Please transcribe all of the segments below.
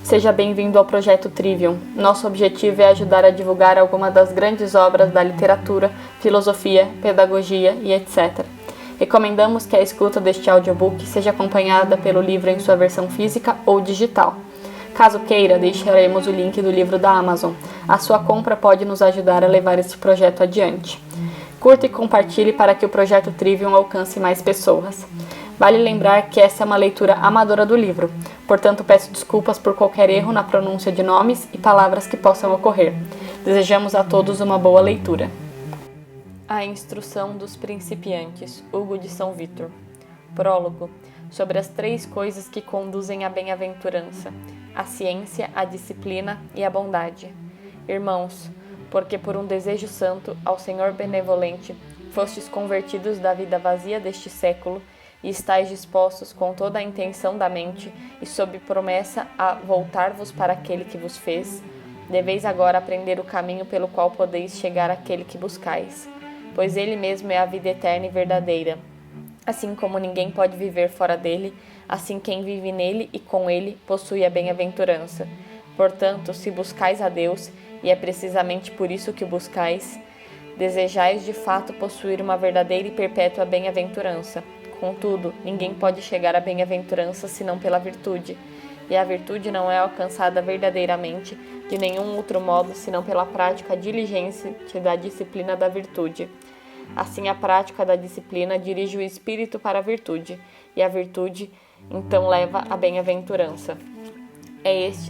Seja bem-vindo ao Projeto Trivium. Nosso objetivo é ajudar a divulgar algumas das grandes obras da literatura, filosofia, pedagogia e etc. Recomendamos que a escuta deste audiobook seja acompanhada pelo livro em sua versão física ou digital. Caso queira, deixaremos o link do livro da Amazon. A sua compra pode nos ajudar a levar este projeto adiante. Curta e compartilhe para que o Projeto Trivium alcance mais pessoas. Vale lembrar que essa é uma leitura amadora do livro, portanto peço desculpas por qualquer erro na pronúncia de nomes e palavras que possam ocorrer. Desejamos a todos uma boa leitura. A Instrução dos Principiantes, Hugo de São Vítor. Prólogo. Sobre as 3 coisas que conduzem à bem-aventurança: a ciência, a disciplina e a bondade. Irmãos, porque por um desejo santo ao Senhor benevolente fostes convertidos da vida vazia deste século e estáis dispostos com toda a intenção da mente e sob promessa a voltar-vos para aquele que vos fez, deveis agora aprender o caminho pelo qual podeis chegar àquele que buscais, pois ele mesmo é a vida eterna e verdadeira. Assim como ninguém pode viver fora dele, assim quem vive nele e com ele possui a bem-aventurança. Portanto, se buscais a Deus, e é precisamente por isso que o buscais, desejais de fato possuir uma verdadeira e perpétua bem-aventurança. Contudo, ninguém pode chegar à bem-aventurança senão pela virtude, e a virtude não é alcançada verdadeiramente de nenhum outro modo senão pela prática diligente da disciplina da virtude. Assim, a prática da disciplina dirige o espírito para a virtude, e a virtude, então, leva à bem-aventurança.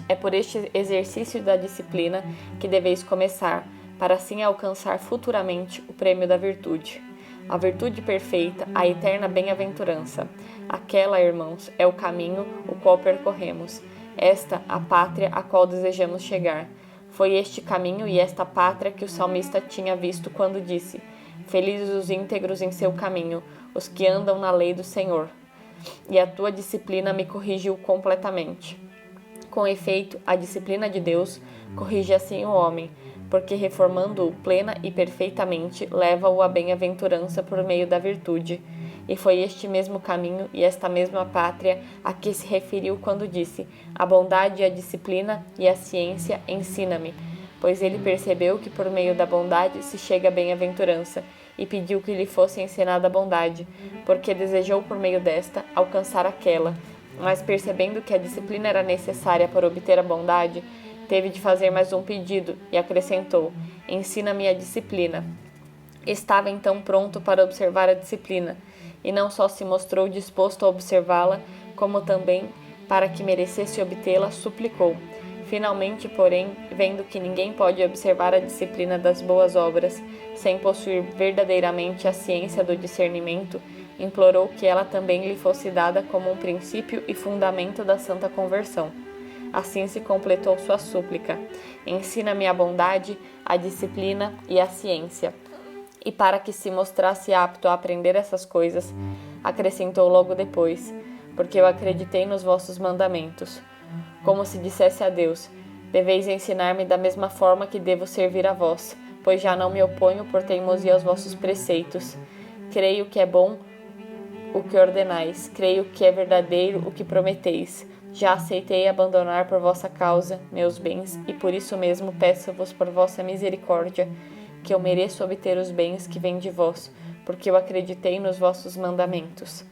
É por este exercício da disciplina que deveis começar, para assim alcançar futuramente o prêmio da virtude. A virtude perfeita, a eterna bem-aventurança. Aquela, irmãos, é o caminho o qual percorremos. Esta, a pátria a qual desejamos chegar. Foi este caminho e esta pátria que o salmista tinha visto quando disse: felizes os íntegros em seu caminho, os que andam na lei do Senhor. E a tua disciplina me corrigiu completamente. Com efeito, a disciplina de Deus corrige assim o homem, porque reformando-o plena e perfeitamente, leva-o à bem-aventurança por meio da virtude. E foi este mesmo caminho e esta mesma pátria a que se referiu quando disse: a bondade e a disciplina e a ciência ensina-me, pois ele percebeu que por meio da bondade se chega à bem-aventurança, e pediu que lhe fosse ensinada a bondade, porque desejou por meio desta alcançar aquela, mas percebendo que a disciplina era necessária para obter a bondade, teve de fazer mais um pedido e acrescentou: ensina-me a disciplina. Estava então pronto para observar a disciplina, e não só se mostrou disposto a observá-la, como também, para que merecesse obtê-la, suplicou. Finalmente, porém, vendo que ninguém pode observar a disciplina das boas obras sem possuir verdadeiramente a ciência do discernimento, implorou que ela também lhe fosse dada como um princípio e fundamento da santa conversão. Assim se completou sua súplica: ensina-me a bondade, a disciplina e a ciência. E para que se mostrasse apto a aprender essas coisas, acrescentou logo depois: porque eu acreditei nos vossos mandamentos. Como se dissesse a Deus: deveis ensinar-me da mesma forma que devo servir a vós, pois já não me oponho por teimosia aos vossos preceitos. Creio que é bom o que ordenais, creio que é verdadeiro o que prometeis. Já aceitei abandonar por vossa causa meus bens, e por isso mesmo peço-vos por vossa misericórdia, que eu mereço obter os bens que vêm de vós, porque eu acreditei nos vossos mandamentos.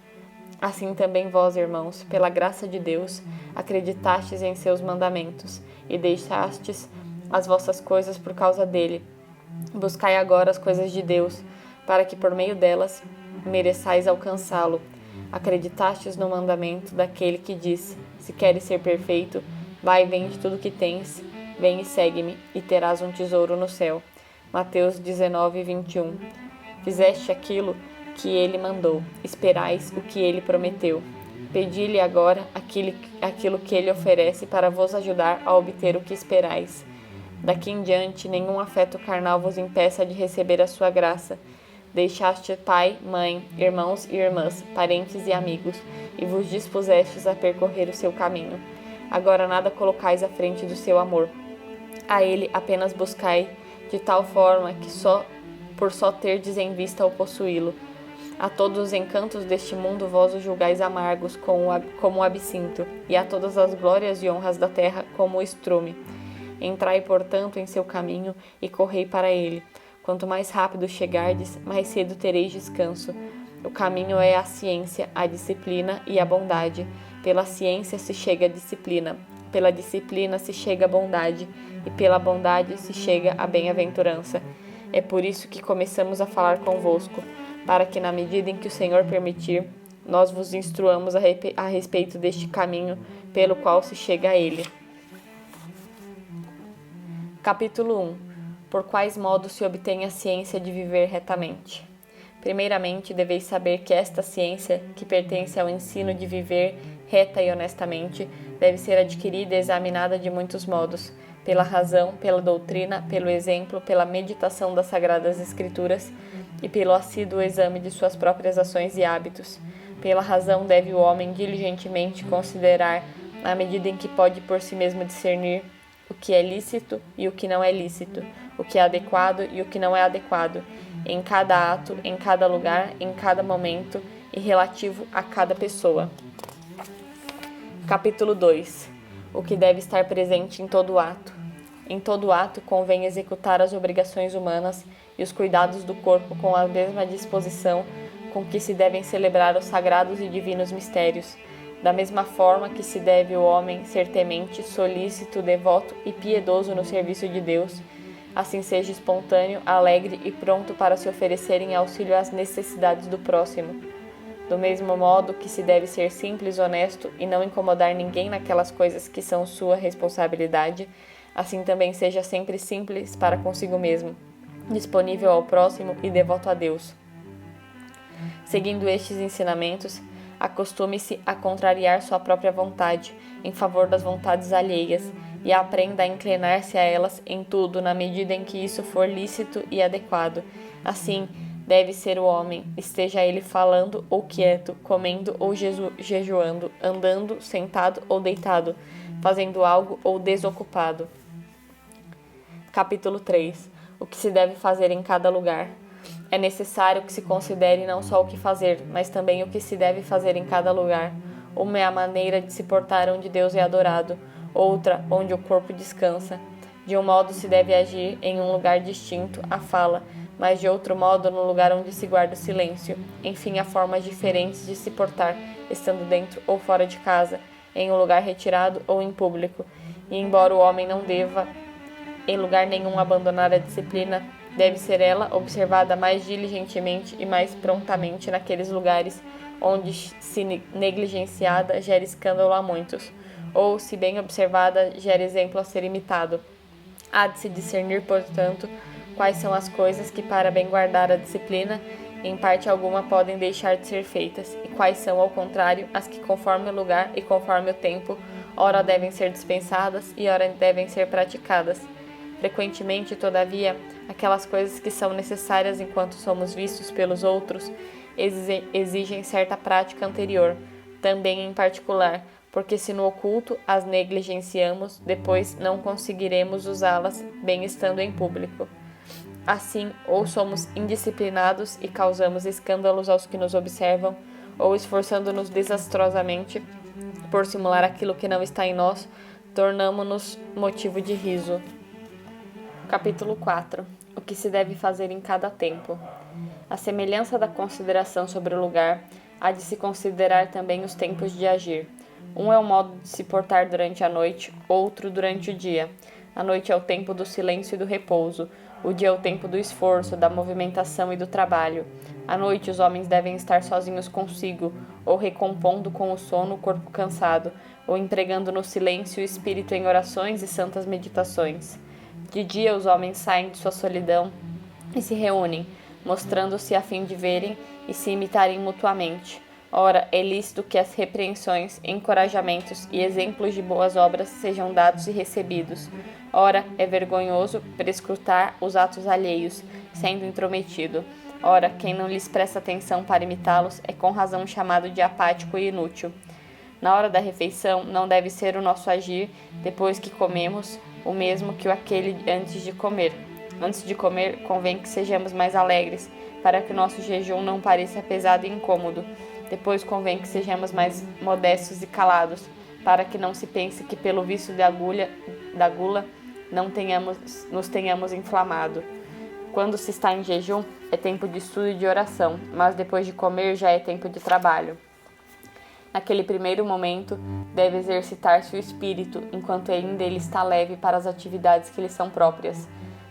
Assim também vós, irmãos, pela graça de Deus, acreditastes em seus mandamentos, e deixastes as vossas coisas por causa dele. Buscai agora as coisas de Deus, para que por meio delas mereçais alcançá-lo. Acreditastes no mandamento daquele que disse: se queres ser perfeito, vai e vende tudo o que tens, vem e segue-me, e terás um tesouro no céu. Mateus 19:21. Fizeste aquilo que ele mandou, esperais o que ele prometeu. Pedi-lhe agora aquilo que ele oferece para vos ajudar a obter o que esperais. Daqui em diante, nenhum afeto carnal vos impeça de receber a sua graça. Deixaste pai, mãe, irmãos e irmãs, parentes e amigos, e vos dispusestes a percorrer o seu caminho. Agora nada colocais à frente do seu amor. A ele apenas buscai, de tal forma que por só terdes em vista o possuí-lo. A todos os encantos deste mundo vós os julgais amargos como o absinto, e a todas as glórias e honras da terra como o estrume. Entrai, portanto, em seu caminho e correi para ele. Quanto mais rápido chegardes, mais cedo tereis descanso. O caminho é a ciência, a disciplina e a bondade. Pela ciência se chega à disciplina, pela disciplina se chega à bondade, e pela bondade se chega à bem-aventurança. É por isso que começamos a falar convosco, para que, na medida em que o Senhor permitir, nós vos instruamos a respeito deste caminho pelo qual se chega a ele. Capítulo 1. Por quais modos se obtém a ciência de viver retamente? Primeiramente, deveis saber que esta ciência, que pertence ao ensino de viver reta e honestamente, deve ser adquirida e examinada de muitos modos, pela razão, pela doutrina, pelo exemplo, pela meditação das Sagradas Escrituras e pelo assíduo exame de suas próprias ações e hábitos. Pela razão deve o homem diligentemente considerar, à medida em que pode por si mesmo discernir, o que é lícito e o que não é lícito, o que é adequado e o que não é adequado, em cada ato, em cada lugar, em cada momento e relativo a cada pessoa. Capítulo 2. O que deve estar presente em todo ato. Em todo ato convém executar as obrigações humanas e os cuidados do corpo com a mesma disposição com que se devem celebrar os sagrados e divinos mistérios, da mesma forma que se deve o homem ser temente, solícito, devoto e piedoso no serviço de Deus, assim seja espontâneo, alegre e pronto para se oferecer em auxílio às necessidades do próximo. Do mesmo modo que se deve ser simples, honesto e não incomodar ninguém naquelas coisas que são sua responsabilidade, assim também seja sempre simples para consigo mesmo, disponível ao próximo e devoto a Deus. Seguindo estes ensinamentos, acostume-se a contrariar sua própria vontade em favor das vontades alheias e aprenda a inclinar-se a elas em tudo na medida em que isso for lícito e adequado. Assim, deve ser o homem, esteja ele falando ou quieto, comendo ou jejuando, andando, sentado ou deitado, fazendo algo ou desocupado. Capítulo 3. O que se deve fazer em cada lugar. É necessário que se considere não só o que fazer, mas também o que se deve fazer em cada lugar. Uma é a maneira de se portar onde Deus é adorado, outra onde o corpo descansa. De um modo se deve agir em um lugar distinto, a fala, mas de outro modo no lugar onde se guarda o silêncio. Enfim, há formas diferentes de se portar, estando dentro ou fora de casa, em um lugar retirado ou em público. E embora o homem não deva, em lugar nenhum, abandonar a disciplina, deve ser ela observada mais diligentemente e mais prontamente naqueles lugares onde, se negligenciada, gera escândalo a muitos, ou, se bem observada, gera exemplo a ser imitado. Há de se discernir, portanto, quais são as coisas que, para bem guardar a disciplina, em parte alguma podem deixar de ser feitas, e quais são, ao contrário, as que, conforme o lugar e conforme o tempo, ora devem ser dispensadas e ora devem ser praticadas. Frequentemente, todavia, aquelas coisas que são necessárias enquanto somos vistos pelos outros exigem certa prática anterior, também em particular, porque se no oculto as negligenciamos, depois não conseguiremos usá-las bem estando em público. Assim, ou somos indisciplinados e causamos escândalos aos que nos observam, ou esforçando-nos desastrosamente por simular aquilo que não está em nós, tornamo-nos motivo de riso. Capítulo 4. O que se deve fazer em cada tempo. À semelhança da consideração sobre o lugar, há de se considerar também os tempos de agir. Um é o modo de se portar durante a noite, outro durante o dia. A noite é o tempo do silêncio e do repouso. O dia é o tempo do esforço, da movimentação e do trabalho. À noite, os homens devem estar sozinhos consigo, ou recompondo com o sono o corpo cansado, ou empregando no silêncio o espírito em orações e santas meditações. De dia, os homens saem de sua solidão e se reúnem, mostrando-se a fim de verem e se imitarem mutuamente. Ora, é lícito que as repreensões, encorajamentos e exemplos de boas obras sejam dados e recebidos. Ora, é vergonhoso prescrutar os atos alheios, sendo intrometido. Ora, quem não lhes presta atenção para imitá-los é com razão chamado de apático e inútil. Na hora da refeição, não deve ser o nosso agir, depois que comemos, o mesmo que o aquele antes de comer. Antes de comer, convém que sejamos mais alegres, para que o nosso jejum não pareça pesado e incômodo. Depois convém que sejamos mais modestos e calados, para que não se pense que pelo vício da gula nos tenhamos inflamado. Quando se está em jejum, é tempo de estudo e de oração, mas depois de comer já é tempo de trabalho. Naquele primeiro momento, deve exercitar-se o espírito, enquanto ainda ele está leve para as atividades que lhe são próprias.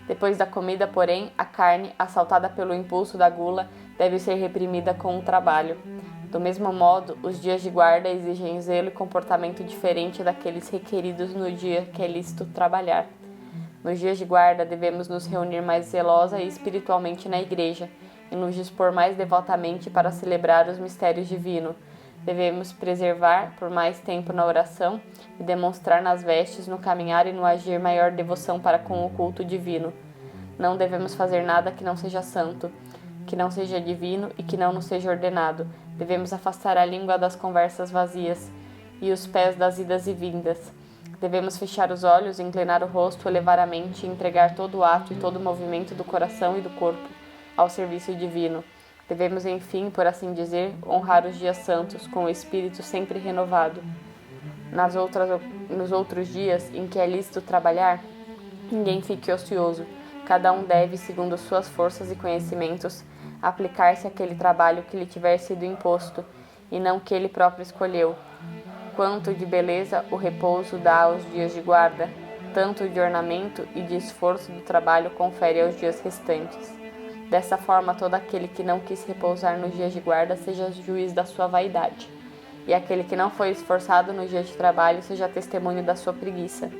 Depois da comida, porém, a carne, assaltada pelo impulso da gula, deve ser reprimida com o trabalho. Do mesmo modo, os dias de guarda exigem zelo e comportamento diferente daqueles requeridos no dia que é lícito trabalhar. Nos dias de guarda, devemos nos reunir mais zelosa e espiritualmente na igreja e nos dispor mais devotamente para celebrar os mistérios divinos. Devemos preservar por mais tempo na oração e demonstrar nas vestes, no caminhar e no agir maior devoção para com o culto divino. Não devemos fazer nada que não seja santo, que não seja divino e que não nos seja ordenado. Devemos afastar a língua das conversas vazias e os pés das idas e vindas. Devemos fechar os olhos, inclinar o rosto, elevar a mente e entregar todo o ato e todo o movimento do coração e do corpo ao serviço divino. Devemos, enfim, por assim dizer, honrar os dias santos com o espírito sempre renovado. Nos outros dias em que é lícito trabalhar, ninguém fique ocioso. Cada um deve, segundo suas forças e conhecimentos, aplicar-se àquele trabalho que lhe tiver sido imposto, e não que ele próprio escolheu. Quanto de beleza o repouso dá aos dias de guarda, tanto de ornamento e de esforço do trabalho confere aos dias restantes. Dessa forma, todo aquele que não quis repousar nos dias de guarda seja juiz da sua vaidade, e aquele que não foi esforçado nos dias de trabalho seja testemunho da sua preguiça.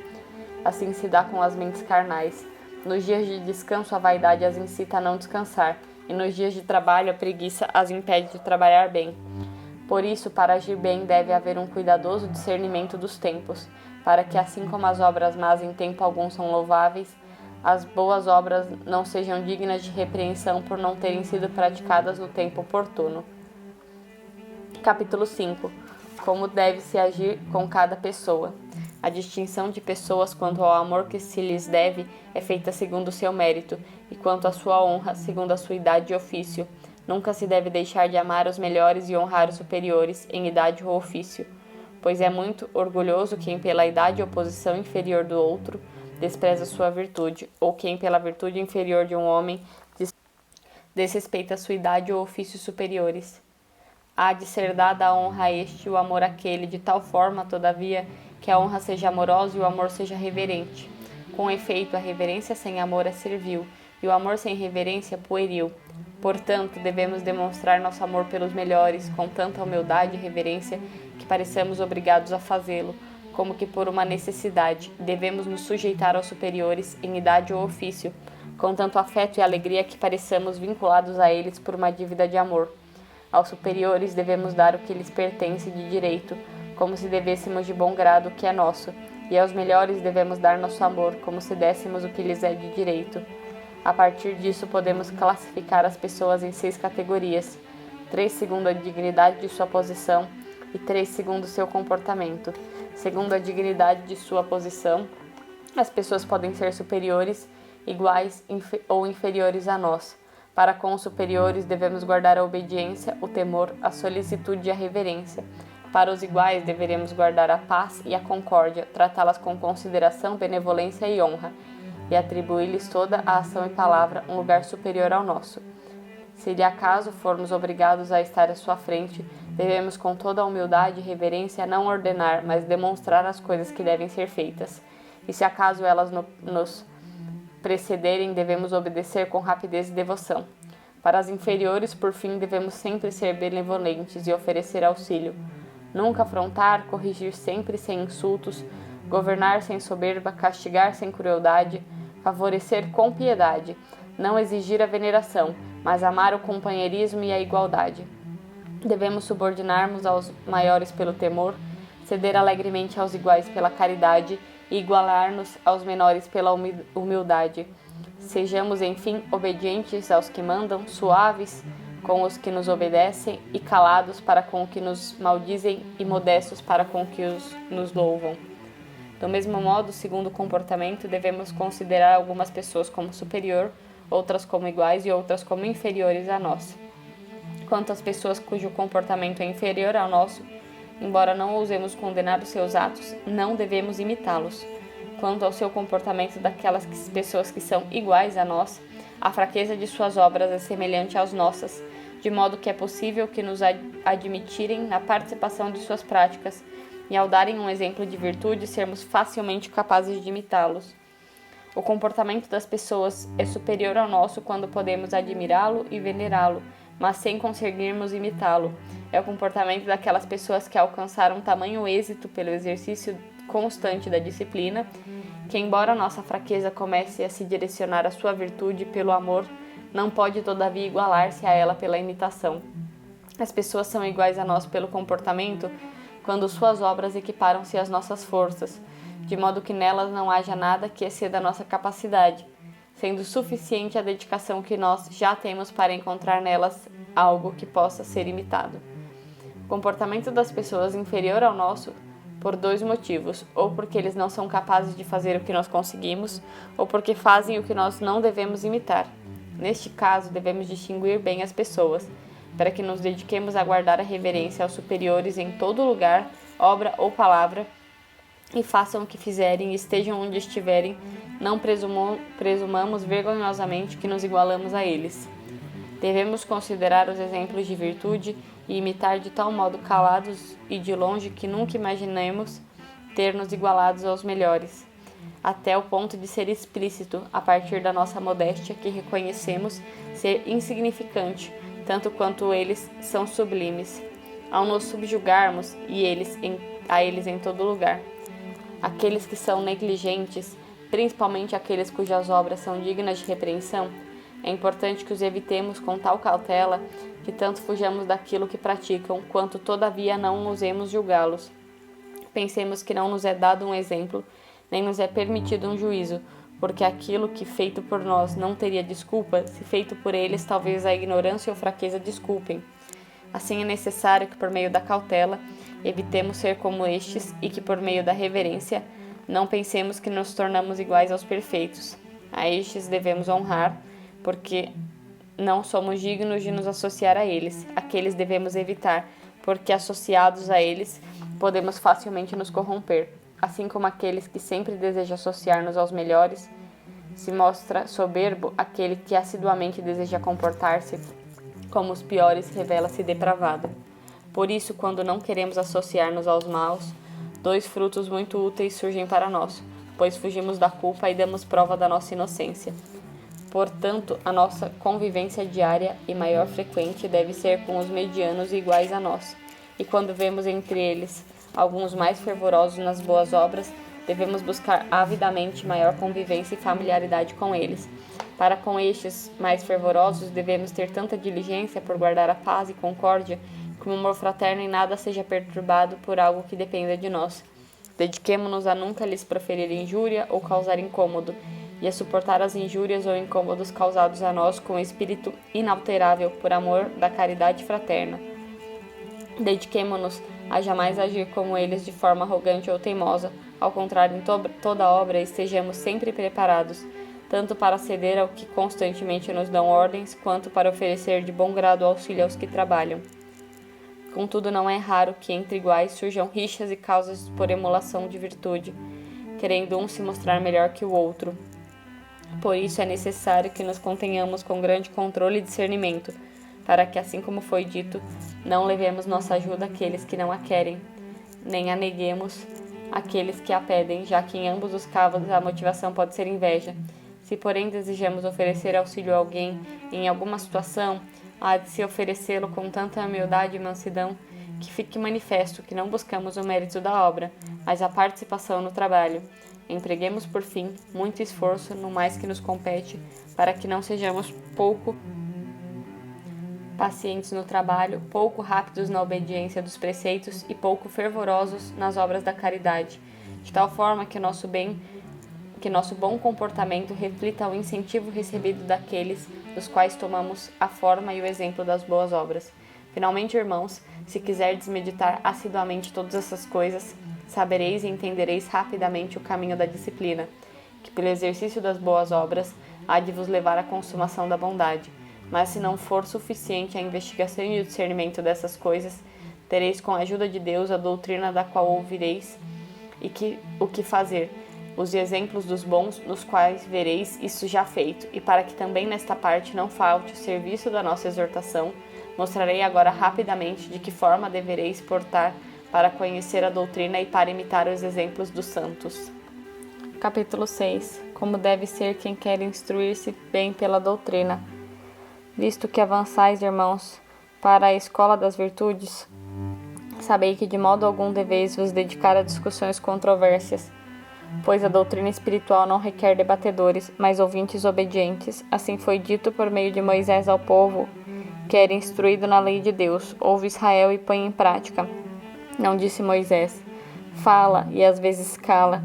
Assim se dá com as mentes carnais. Nos dias de descanso, a vaidade as incita a não descansar, e nos dias de trabalho, a preguiça as impede de trabalhar bem. Por isso, para agir bem, deve haver um cuidadoso discernimento dos tempos, para que, assim como as obras más em tempo algum são louváveis, as boas obras não sejam dignas de repreensão por não terem sido praticadas no tempo oportuno. Capítulo 5. Como deve-se agir com cada pessoa. A distinção de pessoas quanto ao amor que se lhes deve é feita segundo o seu mérito, e quanto à sua honra, segundo a sua idade e ofício. Nunca se deve deixar de amar os melhores e honrar os superiores, em idade ou ofício, pois é muito orgulhoso quem pela idade ou posição inferior do outro despreza sua virtude, ou quem pela virtude inferior de um homem desrespeita sua idade ou ofícios superiores. Há de ser dada a honra a este e o amor àquele, de tal forma, todavia, que a honra seja amorosa e o amor seja reverente. Com efeito, a reverência sem amor é servil, e o amor sem reverência pueril. Portanto, devemos demonstrar nosso amor pelos melhores, com tanta humildade e reverência que pareçamos obrigados a fazê-lo, como que por uma necessidade. Devemos nos sujeitar aos superiores em idade ou ofício, com tanto afeto e alegria que pareçamos vinculados a eles por uma dívida de amor. Aos superiores devemos dar o que lhes pertence de direito, como se devêssemos de bom grado o que é nosso, e aos melhores devemos dar nosso amor, como se dessemos o que lhes é de direito. A partir disso, podemos classificar as pessoas em 6 categorias: 3 segundo a dignidade de sua posição e 3 segundo seu comportamento. Segundo a dignidade de sua posição, as pessoas podem ser superiores, iguais ou inferiores a nós. Para com os superiores, devemos guardar a obediência, o temor, a solicitude e a reverência. Para os iguais, deveremos guardar a paz e a concórdia, tratá-las com consideração, benevolência e honra, e atribuir-lhes toda a ação e palavra um lugar superior ao nosso. Se de acaso formos obrigados a estar à sua frente, devemos com toda a humildade e reverência não ordenar, mas demonstrar as coisas que devem ser feitas. E se acaso elas nos precederem, devemos obedecer com rapidez e devoção. Para as inferiores, por fim, devemos sempre ser benevolentes e oferecer auxílio. Nunca afrontar, corrigir sempre sem insultos, governar sem soberba, castigar sem crueldade, favorecer com piedade, não exigir a veneração, mas amar o companheirismo e a igualdade. Devemos subordinar-nos aos maiores pelo temor, ceder alegremente aos iguais pela caridade e igualar-nos aos menores pela humildade. Sejamos, enfim, obedientes aos que mandam, suaves com os que nos obedecem e calados para com os que nos maldizem e modestos para com os que nos louvam. Do mesmo modo, segundo o comportamento, devemos considerar algumas pessoas como superior, outras como iguais e outras como inferiores a nós. Quanto às pessoas cujo comportamento é inferior ao nosso, embora não ousemos condenar os seus atos, não devemos imitá-los. Quanto ao seu comportamento daquelas pessoas que são iguais a nós, a fraqueza de suas obras é semelhante às nossas, de modo que é possível que nos admitirem na participação de suas práticas, e ao darem um exemplo de virtude, sermos facilmente capazes de imitá-los. O comportamento das pessoas é superior ao nosso quando podemos admirá-lo e venerá-lo, mas sem conseguirmos imitá-lo. É o comportamento daquelas pessoas que alcançaram tamanho êxito pelo exercício constante da disciplina, que embora nossa fraqueza comece a se direcionar à sua virtude pelo amor, não pode todavia igualar-se a ela pela imitação. As pessoas são iguais a nós pelo comportamento quando suas obras equiparam-se às nossas forças, de modo que nelas não haja nada que exceda a nossa capacidade, sendo suficiente a dedicação que nós já temos para encontrar nelas algo que possa ser imitado. O comportamento das pessoas inferior ao nosso, por dois motivos, ou porque eles não são capazes de fazer o que nós conseguimos, ou porque fazem o que nós não devemos imitar. Neste caso, devemos distinguir bem as pessoas, para que nos dediquemos a guardar a reverência aos superiores em todo lugar, obra ou palavra, e façam o que fizerem e estejam onde estiverem, não presumamos vergonhosamente que nos igualamos a eles. Devemos considerar os exemplos de virtude e imitar de tal modo calados e de longe que nunca imaginemos ter nos igualados aos melhores, até o ponto de ser explícito, a partir da nossa modéstia, que reconhecemos ser insignificante, tanto quanto eles são sublimes, ao nos subjugarmos a eles em todo lugar. Aqueles que são negligentes, principalmente aqueles cujas obras são dignas de repreensão, é importante que os evitemos com tal cautela que tanto fujamos daquilo que praticam, quanto todavia não ousemos julgá-los. Pensemos que não nos é dado um exemplo, nem nos é permitido um juízo, porque aquilo que feito por nós não teria desculpa, se feito por eles talvez a ignorância ou fraqueza desculpem. Assim é necessário que por meio da cautela evitemos ser como estes e que por meio da reverência não pensemos que nos tornamos iguais aos perfeitos. A estes devemos honrar, porque não somos dignos de nos associar a eles. Aqueles devemos evitar, porque associados a eles podemos facilmente nos corromper. Assim como aqueles que sempre desejam associar-nos aos melhores, se mostra soberbo, aquele que assiduamente deseja comportar-se como os piores revela-se depravado. Por isso, quando não queremos associar-nos aos maus, dois frutos muito úteis surgem para nós, pois fugimos da culpa e damos prova da nossa inocência. Portanto, a nossa convivência diária e maior frequente deve ser com os medianos iguais a nós, e quando vemos entre eles alguns mais fervorosos nas boas obras, devemos buscar avidamente maior convivência e familiaridade com eles. Para com estes mais fervorosos, devemos ter tanta diligência por guardar a paz e concórdia, que o amor fraterno em nada seja perturbado por algo que dependa de nós. Dediquemo-nos a nunca lhes proferir injúria ou causar incômodo, e a suportar as injúrias ou incômodos causados a nós com espírito inalterável por amor da caridade fraterna. Dediquemo-nos a jamais agir como eles de forma arrogante ou teimosa, ao contrário, em toda obra estejamos sempre preparados, tanto para ceder ao que constantemente nos dão ordens, quanto para oferecer de bom grado auxílio aos que trabalham. Contudo, não é raro que entre iguais surjam rixas e causas por emulação de virtude, querendo um se mostrar melhor que o outro. Por isso é necessário que nos contenhamos com grande controle e discernimento, para que, assim como foi dito, não levemos nossa ajuda àqueles que não a querem, nem a neguemos àqueles que a pedem, já que em ambos os casos a motivação pode ser inveja. Se, porém, desejamos oferecer auxílio a alguém em alguma situação, há de se oferecê-lo com tanta humildade e mansidão que fique manifesto que não buscamos o mérito da obra, mas a participação no trabalho. Empreguemos, por fim, muito esforço no mais que nos compete, para que não sejamos pouco pacientes no trabalho, pouco rápidos na obediência dos preceitos e pouco fervorosos nas obras da caridade, de tal forma que nosso bom comportamento reflita o incentivo recebido daqueles dos quais tomamos a forma e o exemplo das boas obras. Finalmente, irmãos, se quiserdes meditar assiduamente todas essas coisas, sabereis e entendereis rapidamente o caminho da disciplina, que pelo exercício das boas obras há de vos levar à consumação da bondade. Mas se não for suficiente a investigação e o discernimento dessas coisas, tereis com a ajuda de Deus a doutrina da qual ouvireis e o que fazer, os exemplos dos bons nos quais vereis isso já feito, e para que também nesta parte não falte o serviço da nossa exortação, mostrarei agora rapidamente de que forma devereis portar para conhecer a doutrina e para imitar os exemplos dos santos. Capítulo 6. Como deve ser quem quer instruir-se bem pela doutrina. Visto que avançais, irmãos, para a escola das virtudes, sabei que de modo algum deveis vos dedicar a discussões controversas, pois a doutrina espiritual não requer debatedores, mas ouvintes obedientes. Assim foi dito por meio de Moisés ao povo, que era instruído na lei de Deus: ouve Israel e põe em prática. Não disse Moisés: fala, e às vezes cala.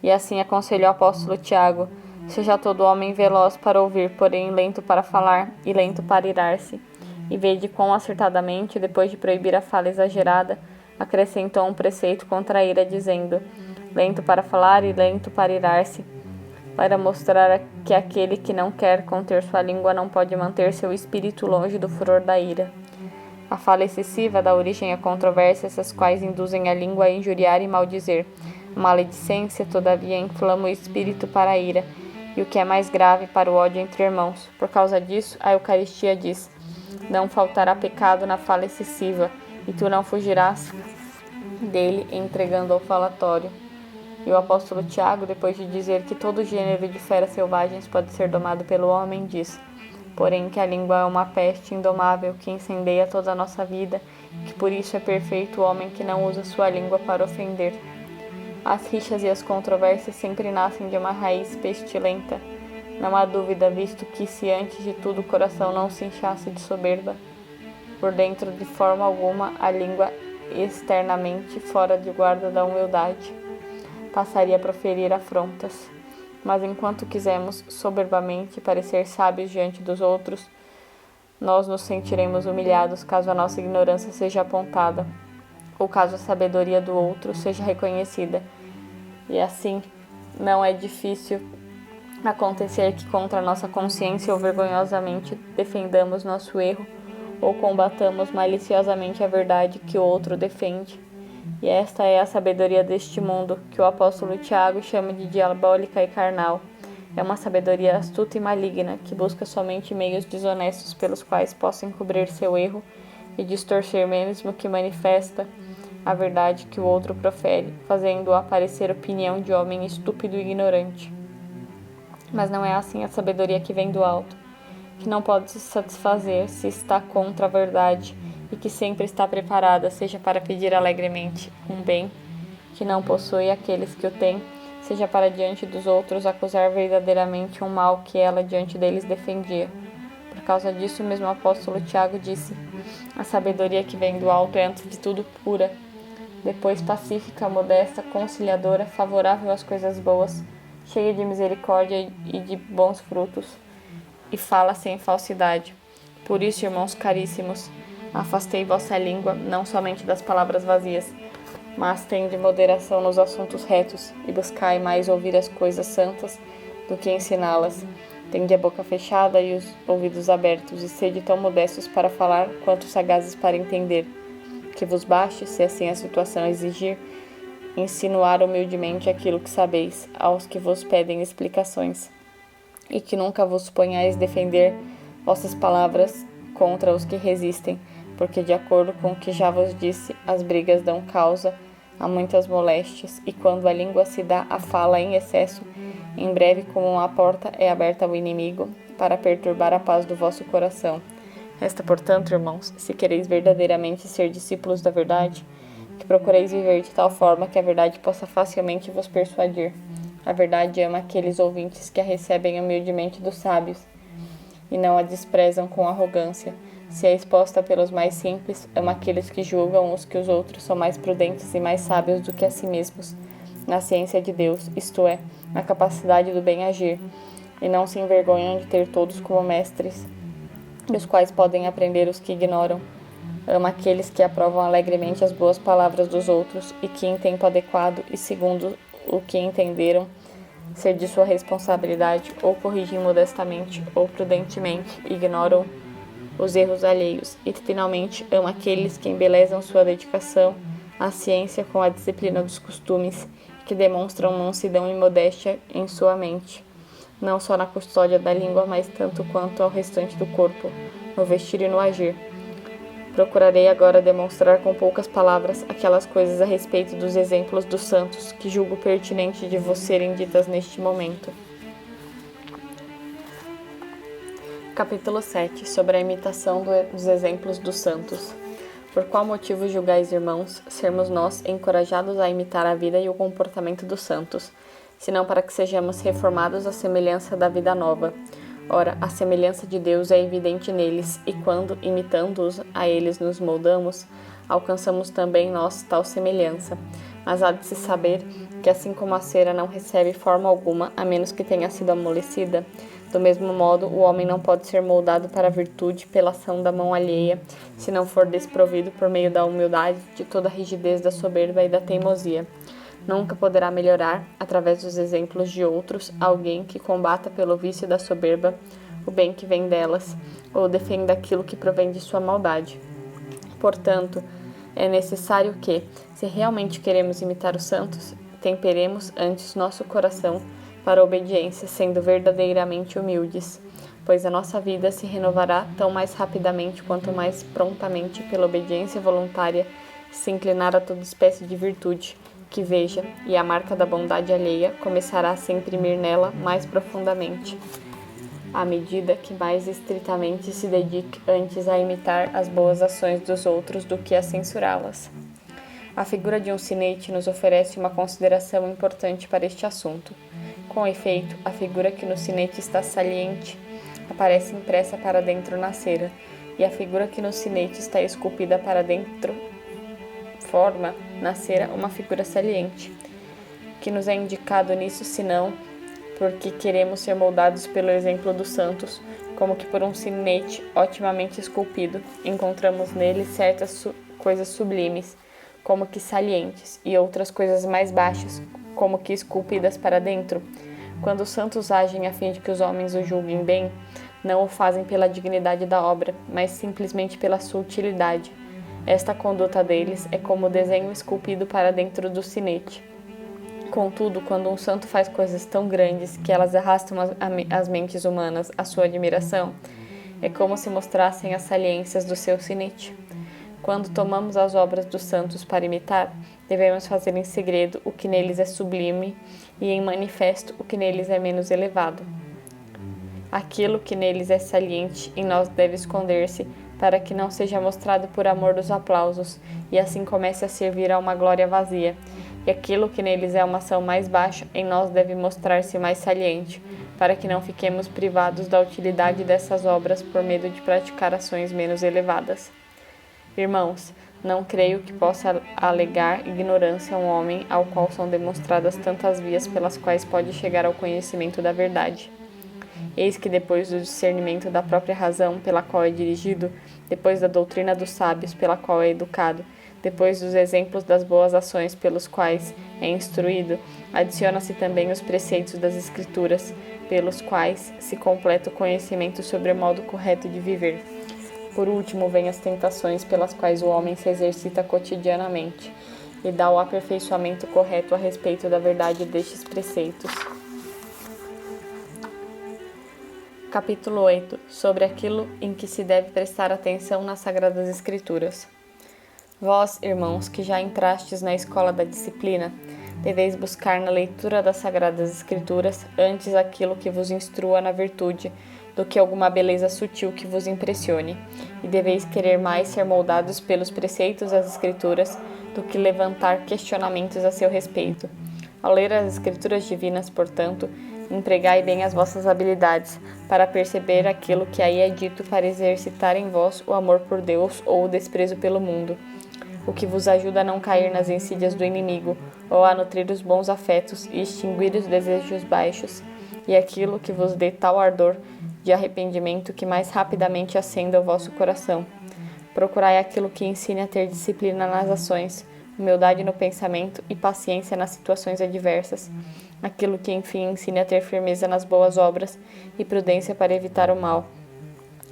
E assim aconselhou o apóstolo Tiago: seja todo homem veloz para ouvir, porém lento para falar e lento para irar-se. E vede quão acertadamente, depois de proibir a fala exagerada, acrescentou um preceito contra a ira, dizendo: lento para falar e lento para irar-se, para mostrar que aquele que não quer conter sua língua não pode manter seu espírito longe do furor da ira. A fala excessiva dá origem a controvérsias, as quais induzem a língua a injuriar e maldizer. A maledicência, todavia, inflama o espírito para a ira, e o que é mais grave, para o ódio entre irmãos. Por causa disso, a Eucaristia diz: não faltará pecado na fala excessiva, e tu não fugirás dele entregando ao falatório. E o apóstolo Tiago, depois de dizer que todo gênero de feras selvagens pode ser domado pelo homem, diz: porém que a língua é uma peste indomável que incendeia toda a nossa vida, que por isso é perfeito o homem que não usa sua língua para ofender. As rixas e as controvérsias sempre nascem de uma raiz pestilenta. Não há dúvida, visto que, se antes de tudo o coração não se inchasse de soberba, por dentro de forma alguma a língua externamente fora de guarda da humildade passaria a proferir afrontas. Mas enquanto quisermos soberbamente parecer sábios diante dos outros, nós nos sentiremos humilhados caso a nossa ignorância seja apontada, ou caso a sabedoria do outro seja reconhecida. E assim, não é difícil acontecer que contra a nossa consciência ou vergonhosamente defendamos nosso erro, ou combatamos maliciosamente a verdade que o outro defende. E esta é a sabedoria deste mundo, que o apóstolo Tiago chama de diabólica e carnal. É uma sabedoria astuta e maligna, que busca somente meios desonestos pelos quais possa encobrir seu erro e distorcer mesmo que manifesta a verdade que o outro profere, fazendo-o aparecer opinião de homem estúpido e ignorante. Mas não é assim a sabedoria que vem do alto, que não pode se satisfazer se está contra a verdade, e que sempre está preparada, seja para pedir alegremente um bem que não possui aqueles que o têm, seja para diante dos outros acusar verdadeiramente um mal que ela diante deles defendia. Por causa disso, mesmo o apóstolo Tiago disse: a sabedoria que vem do alto é antes de tudo pura, depois pacífica, modesta, conciliadora, favorável às coisas boas, cheia de misericórdia e de bons frutos, e fala sem falsidade. Por isso, irmãos caríssimos, afastei vossa língua não somente das palavras vazias, mas tende moderação nos assuntos retos, e buscai mais ouvir as coisas santas do que ensiná-las. Tende a boca fechada e os ouvidos abertos, e sede tão modestos para falar quanto sagazes para entender. Que vos baste, se assim a situação exigir, insinuar humildemente aquilo que sabeis aos que vos pedem explicações, e que nunca vos ponhais defender vossas palavras contra os que resistem, porque, de acordo com o que já vos disse, as brigas dão causa a muitas moléstias, e quando a língua se dá à fala em excesso, em breve como uma porta é aberta ao inimigo, para perturbar a paz do vosso coração. Resta, portanto, irmãos, se quereis verdadeiramente ser discípulos da verdade, que procureis viver de tal forma que a verdade possa facilmente vos persuadir. A verdade ama aqueles ouvintes que a recebem humildemente dos sábios, e não a desprezam com arrogância. Se é exposta pelos mais simples, ama aqueles que julgam os que os outros são mais prudentes e mais sábios do que a si mesmos, na ciência de Deus, isto é, na capacidade do bem agir, e não se envergonham de ter todos como mestres, dos quais podem aprender os que ignoram. Ama aqueles que aprovam alegremente as boas palavras dos outros e que, em tempo adequado e segundo o que entenderam ser de sua responsabilidade, ou corrigem modestamente ou prudentemente, ignoram os erros alheios. E, finalmente, ama aqueles que embelezam sua dedicação à ciência com a disciplina dos costumes, que demonstram mansidão e modéstia em sua mente, não só na custódia da língua, mas tanto quanto ao restante do corpo, no vestir e no agir. Procurarei agora demonstrar com poucas palavras aquelas coisas a respeito dos exemplos dos santos que julgo pertinente de vos serem ditas neste momento. Capítulo 7. Sobre a imitação dos exemplos dos santos. Por qual motivo julgais, irmãos, sermos nós encorajados a imitar a vida e o comportamento dos santos, senão para que sejamos reformados à semelhança da vida nova? Ora, a semelhança de Deus é evidente neles, e quando, imitando-os, a eles nos moldamos, alcançamos também nós tal semelhança. Mas há de se saber que, assim como a cera não recebe forma alguma, a menos que tenha sido amolecida, do mesmo modo, o homem não pode ser moldado para a virtude pela ação da mão alheia, se não for desprovido por meio da humildade de toda a rigidez da soberba e da teimosia. Nunca poderá melhorar, através dos exemplos de outros, alguém que combata pelo vício da soberba o bem que vem delas, ou defenda aquilo que provém de sua maldade. Portanto, é necessário que, se realmente queremos imitar os santos, temperemos antes nosso coração para a obediência, sendo verdadeiramente humildes, pois a nossa vida se renovará tão mais rapidamente quanto mais prontamente, pela obediência voluntária, se inclinar a toda espécie de virtude, que veja, e a marca da bondade alheia começará a se imprimir nela mais profundamente, à medida que mais estritamente se dedique antes a imitar as boas ações dos outros do que a censurá-las. A figura de um sinete nos oferece uma consideração importante para este assunto. Com efeito, a figura que no sinete está saliente aparece impressa para dentro na cera, e a figura que no sinete está esculpida para dentro forma na cera uma figura saliente. Que nos é indicado nisso, senão porque queremos ser moldados pelo exemplo dos santos, como que por um sinete otimamente esculpido, encontramos nele certas coisas sublimes, como que salientes, e outras coisas mais baixas, como que esculpidas para dentro. Quando os santos agem a fim de que os homens o julguem bem, não o fazem pela dignidade da obra, mas simplesmente pela sua utilidade. Esta conduta deles é como o desenho esculpido para dentro do sinete. Contudo, quando um santo faz coisas tão grandes que elas arrastam as mentes humanas à sua admiração, é como se mostrassem as saliências do seu sinete. Quando tomamos as obras dos santos para imitar, devemos fazer em segredo o que neles é sublime e em manifesto o que neles é menos elevado. Aquilo que neles é saliente em nós deve esconder-se, para que não seja mostrado por amor dos aplausos, e assim comece a servir a uma glória vazia. E aquilo que neles é uma ação mais baixa em nós deve mostrar-se mais saliente, para que não fiquemos privados da utilidade dessas obras por medo de praticar ações menos elevadas. Irmãos, não creio que possa alegar ignorância a um homem ao qual são demonstradas tantas vias pelas quais pode chegar ao conhecimento da verdade. Eis que depois do discernimento da própria razão pela qual é dirigido, depois da doutrina dos sábios pela qual é educado, depois dos exemplos das boas ações pelos quais é instruído, adiciona-se também os preceitos das Escrituras, pelos quais se completa o conhecimento sobre o modo correto de viver. Por último, vêm as tentações pelas quais o homem se exercita cotidianamente e dá o aperfeiçoamento correto a respeito da verdade destes preceitos. Capítulo 8. Sobre aquilo em que se deve prestar atenção nas Sagradas Escrituras. Vós, irmãos, que já entrastes na escola da disciplina, deveis buscar na leitura das Sagradas Escrituras antes aquilo que vos instrua na virtude, do que alguma beleza sutil que vos impressione, e deveis querer mais ser moldados pelos preceitos das Escrituras do que levantar questionamentos a seu respeito. Ao ler as Escrituras divinas, portanto, empregai bem as vossas habilidades, para perceber aquilo que aí é dito, para exercitar em vós o amor por Deus ou o desprezo pelo mundo, o que vos ajuda a não cair nas insídias do inimigo, ou a nutrir os bons afetos e extinguir os desejos baixos, e aquilo que vos dê tal ardor de arrependimento que mais rapidamente acenda o vosso coração. Procurai aquilo que ensine a ter disciplina nas ações, humildade no pensamento e paciência nas situações adversas. Aquilo que, enfim, ensine a ter firmeza nas boas obras e prudência para evitar o mal.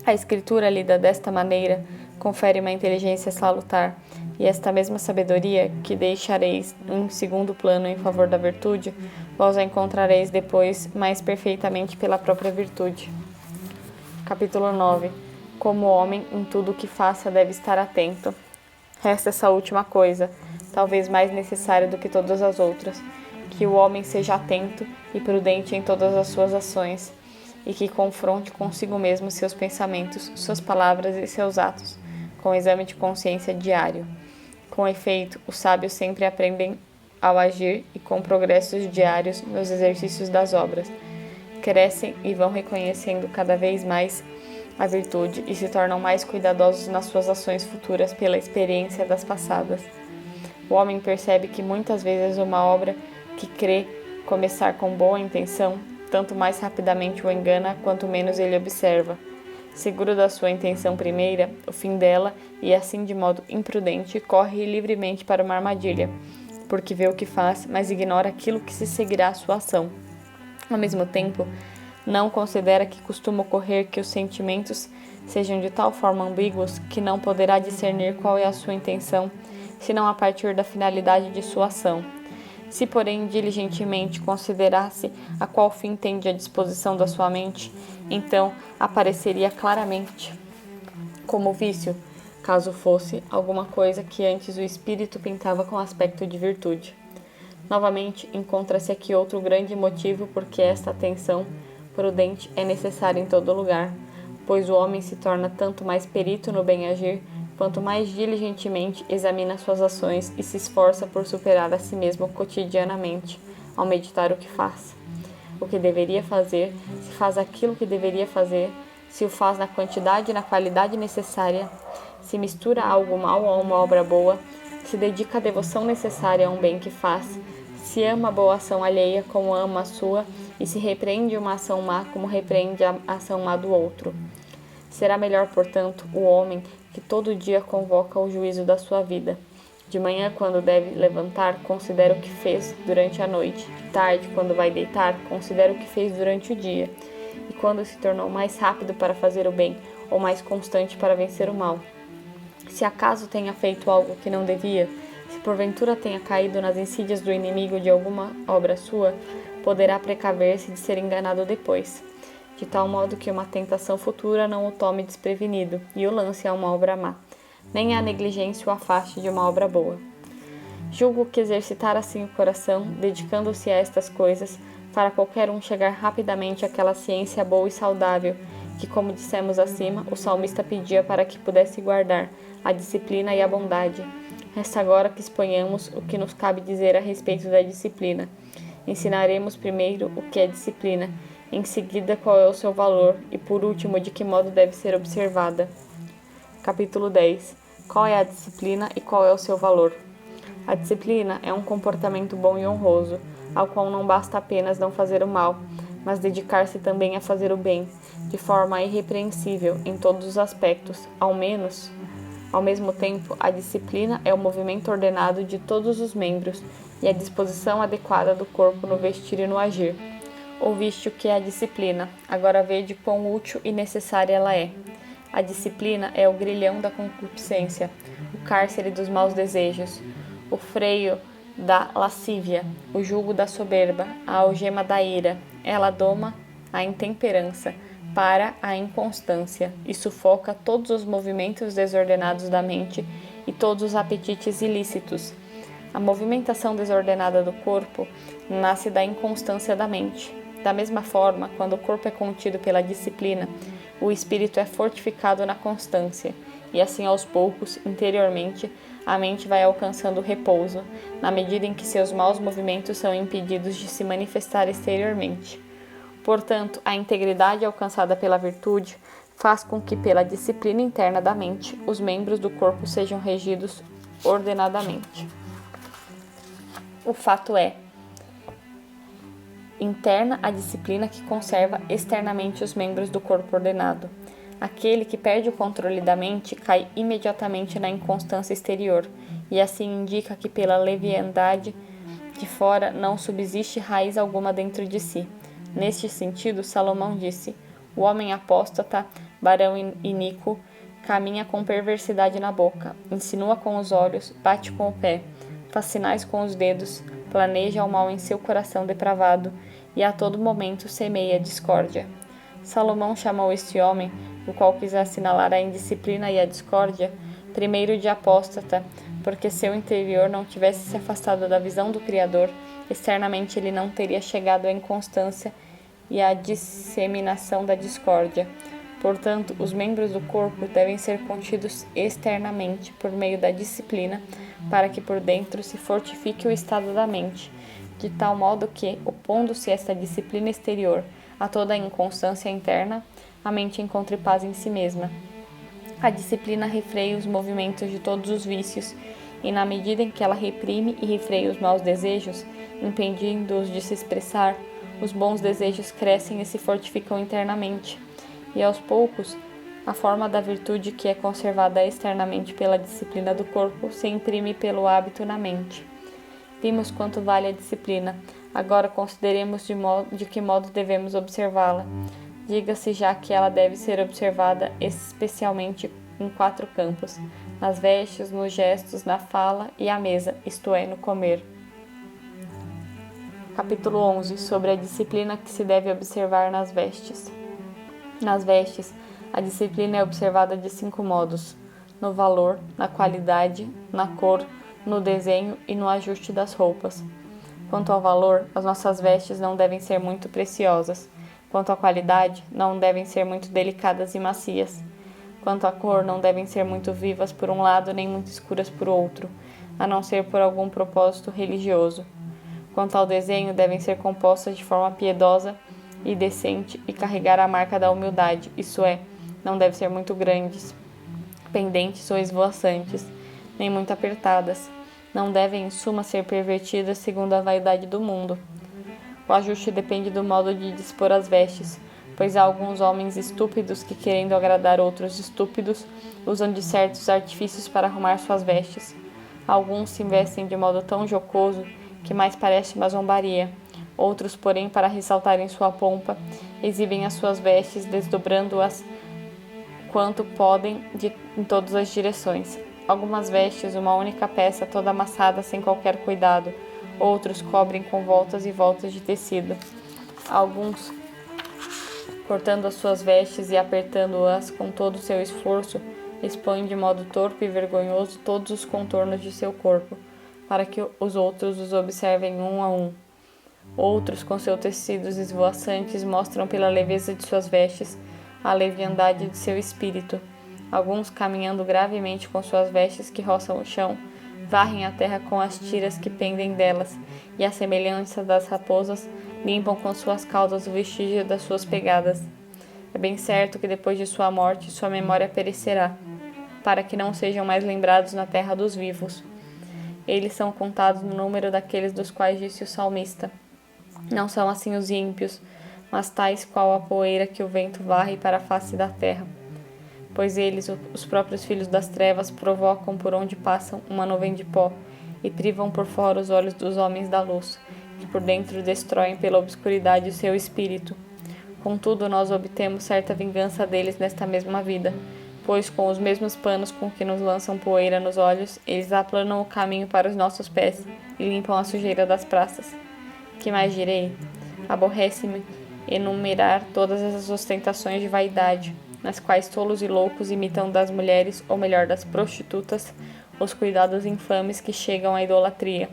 A Escritura, lida desta maneira, confere uma inteligência salutar, e esta mesma sabedoria, que deixareis em segundo plano em favor da virtude, vós a encontrareis depois mais perfeitamente pela própria virtude. Capítulo 9. Como homem, em tudo o que faça, deve estar atento. Resta essa última coisa, talvez mais necessária do que todas as outras, que o homem seja atento e prudente em todas as suas ações, e que confronte consigo mesmo seus pensamentos, suas palavras e seus atos, com exame de consciência diário. Com efeito, os sábios sempre aprendem ao agir e com progressos diários nos exercícios das obras. Crescem e vão reconhecendo cada vez mais a virtude e se tornam mais cuidadosos nas suas ações futuras pela experiência das passadas. O homem percebe que muitas vezes uma obra que crê começar com boa intenção, tanto mais rapidamente o engana quanto menos ele observa. Seguro da sua intenção primeira, o fim dela, e assim de modo imprudente, corre livremente para uma armadilha, porque vê o que faz, mas ignora aquilo que se seguirá à sua ação. Ao mesmo tempo, não considera que costuma ocorrer que os sentimentos sejam de tal forma ambíguos que não poderá discernir qual é a sua intenção, senão a partir da finalidade de sua ação. Se, porém, diligentemente considerasse a qual fim tende a disposição da sua mente, então apareceria claramente como vício, caso fosse alguma coisa que antes o espírito pintava com aspecto de virtude. Novamente, encontra-se aqui outro grande motivo por que esta atenção prudente é necessária em todo lugar, pois o homem se torna tanto mais perito no bem-agir, quanto mais diligentemente examina suas ações e se esforça por superar a si mesmo cotidianamente, ao meditar o que faz. O que deveria fazer, se faz aquilo que deveria fazer, se o faz na quantidade e na qualidade necessária, se mistura algo mau a uma obra boa, se dedica a devoção necessária a um bem que faz, se ama a boa ação alheia como ama a sua, e se repreende uma ação má como repreende a ação má do outro. Será melhor, portanto, o homem que todo dia convoca o juízo da sua vida. De manhã, quando deve levantar, considera o que fez durante a noite. De tarde, quando vai deitar, considera o que fez durante o dia. E quando se tornou mais rápido para fazer o bem, ou mais constante para vencer o mal. Se acaso tenha feito algo que não devia, se porventura tenha caído nas insídias do inimigo de alguma obra sua, poderá precaver-se de ser enganado depois, de tal modo que uma tentação futura não o tome desprevenido e o lance a uma obra má, nem a negligência o afaste de uma obra boa. Julgo que exercitar assim o coração, dedicando-se a estas coisas, para qualquer um chegar rapidamente àquela ciência boa e saudável, que, como dissemos acima, o salmista pedia para que pudesse guardar a disciplina e a bondade. Resta agora que exponhamos o que nos cabe dizer a respeito da disciplina. Ensinaremos primeiro o que é disciplina, em seguida qual é o seu valor e, por último, de que modo deve ser observada. Capítulo 10. Qual é a disciplina e qual é o seu valor? A disciplina é um comportamento bom e honroso, ao qual não basta apenas não fazer o mal, mas dedicar-se também a fazer o bem, de forma irrepreensível em todos os aspectos, ao mesmo tempo, a disciplina é o movimento ordenado de todos os membros e a disposição adequada do corpo no vestir e no agir. Ouviste o que é a disciplina, agora vede quão útil e necessária ela é. A disciplina é o grilhão da concupiscência, o cárcere dos maus desejos, o freio da lascívia, o jugo da soberba, a algema da ira. Ela doma a intemperança, para a inconstância e sufoca todos os movimentos desordenados da mente e todos os apetites ilícitos. A movimentação desordenada do corpo nasce da inconstância da mente. Da mesma forma, quando o corpo é contido pela disciplina, o espírito é fortificado na constância, e assim aos poucos, interiormente, a mente vai alcançando repouso, na medida em que seus maus movimentos são impedidos de se manifestar exteriormente. Portanto, a integridade alcançada pela virtude faz com que, pela disciplina interna da mente, os membros do corpo sejam regidos ordenadamente. O fato é interna a disciplina que conserva externamente os membros do corpo ordenado. Aquele que perde o controle da mente cai imediatamente na inconstância exterior, e assim indica que pela leviandade de fora não subsiste raiz alguma dentro de si. Neste sentido, Salomão disse: o homem apóstata, barão iníquo, caminha com perversidade na boca, insinua com os olhos, bate com o pé, faz sinais com os dedos, planeja o mal em seu coração depravado e a todo momento semeia discórdia. Salomão chamou este homem, o qual quis assinalar a indisciplina e a discórdia, primeiro de apóstata, porque seu interior não tivesse se afastado da visão do Criador, externamente ele não teria chegado à inconstância e à disseminação da discórdia. Portanto, os membros do corpo devem ser contidos externamente por meio da disciplina, para que por dentro se fortifique o estado da mente, de tal modo que, opondo-se esta disciplina exterior a toda a inconstância interna, a mente encontre paz em si mesma. A disciplina refreia os movimentos de todos os vícios, e na medida em que ela reprime e refreia os maus desejos, impedindo-os de se expressar, os bons desejos crescem e se fortificam internamente. E aos poucos, a forma da virtude que é conservada externamente pela disciplina do corpo se imprime pelo hábito na mente. Vimos quanto vale a disciplina, agora consideremos de que modo devemos observá-la. Diga-se já que ela deve ser observada especialmente em 4 campos: nas vestes, nos gestos, na fala e à mesa, isto é, no comer. Capítulo 11. Sobre a disciplina que se deve observar nas vestes. Nas vestes, a disciplina é observada de 5 modos: no valor, na qualidade, na cor, no desenho e no ajuste das roupas. Quanto ao valor, as nossas vestes não devem ser muito preciosas. Quanto à qualidade, não devem ser muito delicadas e macias. Quanto à cor, não devem ser muito vivas por um lado nem muito escuras por outro, a não ser por algum propósito religioso. Quanto ao desenho, devem ser compostas de forma piedosa e decente e carregar a marca da humildade, isso é, não devem ser muito grandes, pendentes ou esvoaçantes, nem muito apertadas. Não devem, em suma, ser pervertidas segundo a vaidade do mundo. O ajuste depende do modo de dispor as vestes, pois há alguns homens estúpidos que, querendo agradar outros estúpidos, usam de certos artifícios para arrumar suas vestes. Alguns se vestem de modo tão jocoso que mais parece uma zombaria. Outros, porém, para ressaltarem sua pompa, exibem as suas vestes, desdobrando-as quanto podem em todas as direções. Algumas vestes, uma única peça toda amassada sem qualquer cuidado. Outros cobrem com voltas e voltas de tecido. Alguns, cortando as suas vestes e apertando-as com todo o seu esforço, expõem de modo torpe e vergonhoso todos os contornos de seu corpo, para que os outros os observem um a um. Outros, com seus tecidos esvoaçantes, mostram pela leveza de suas vestes a leviandade de seu espírito. Alguns, caminhando gravemente com suas vestes que roçam o chão, varrem a terra com as tiras que pendem delas, e, à semelhança das raposas, limpam com suas caudas o vestígio das suas pegadas. É bem certo que depois de sua morte sua memória perecerá, para que não sejam mais lembrados na terra dos vivos. Eles são contados no número daqueles dos quais disse o salmista: não são assim os ímpios, mas tais qual a poeira que o vento varre para a face da terra. Pois eles, os próprios filhos das trevas, provocam por onde passam uma nuvem de pó, e privam por fora os olhos dos homens da luz, que por dentro destroem pela obscuridade o seu espírito. Contudo, nós obtemos certa vingança deles nesta mesma vida, pois com os mesmos panos com que nos lançam poeira nos olhos, eles aplanam o caminho para os nossos pés e limpam a sujeira das praças. Que mais direi? Aborrece-me enumerar todas essas ostentações de vaidade, nas quais tolos e loucos imitam das mulheres, ou melhor, das prostitutas, os cuidados infames que chegam à idolatria,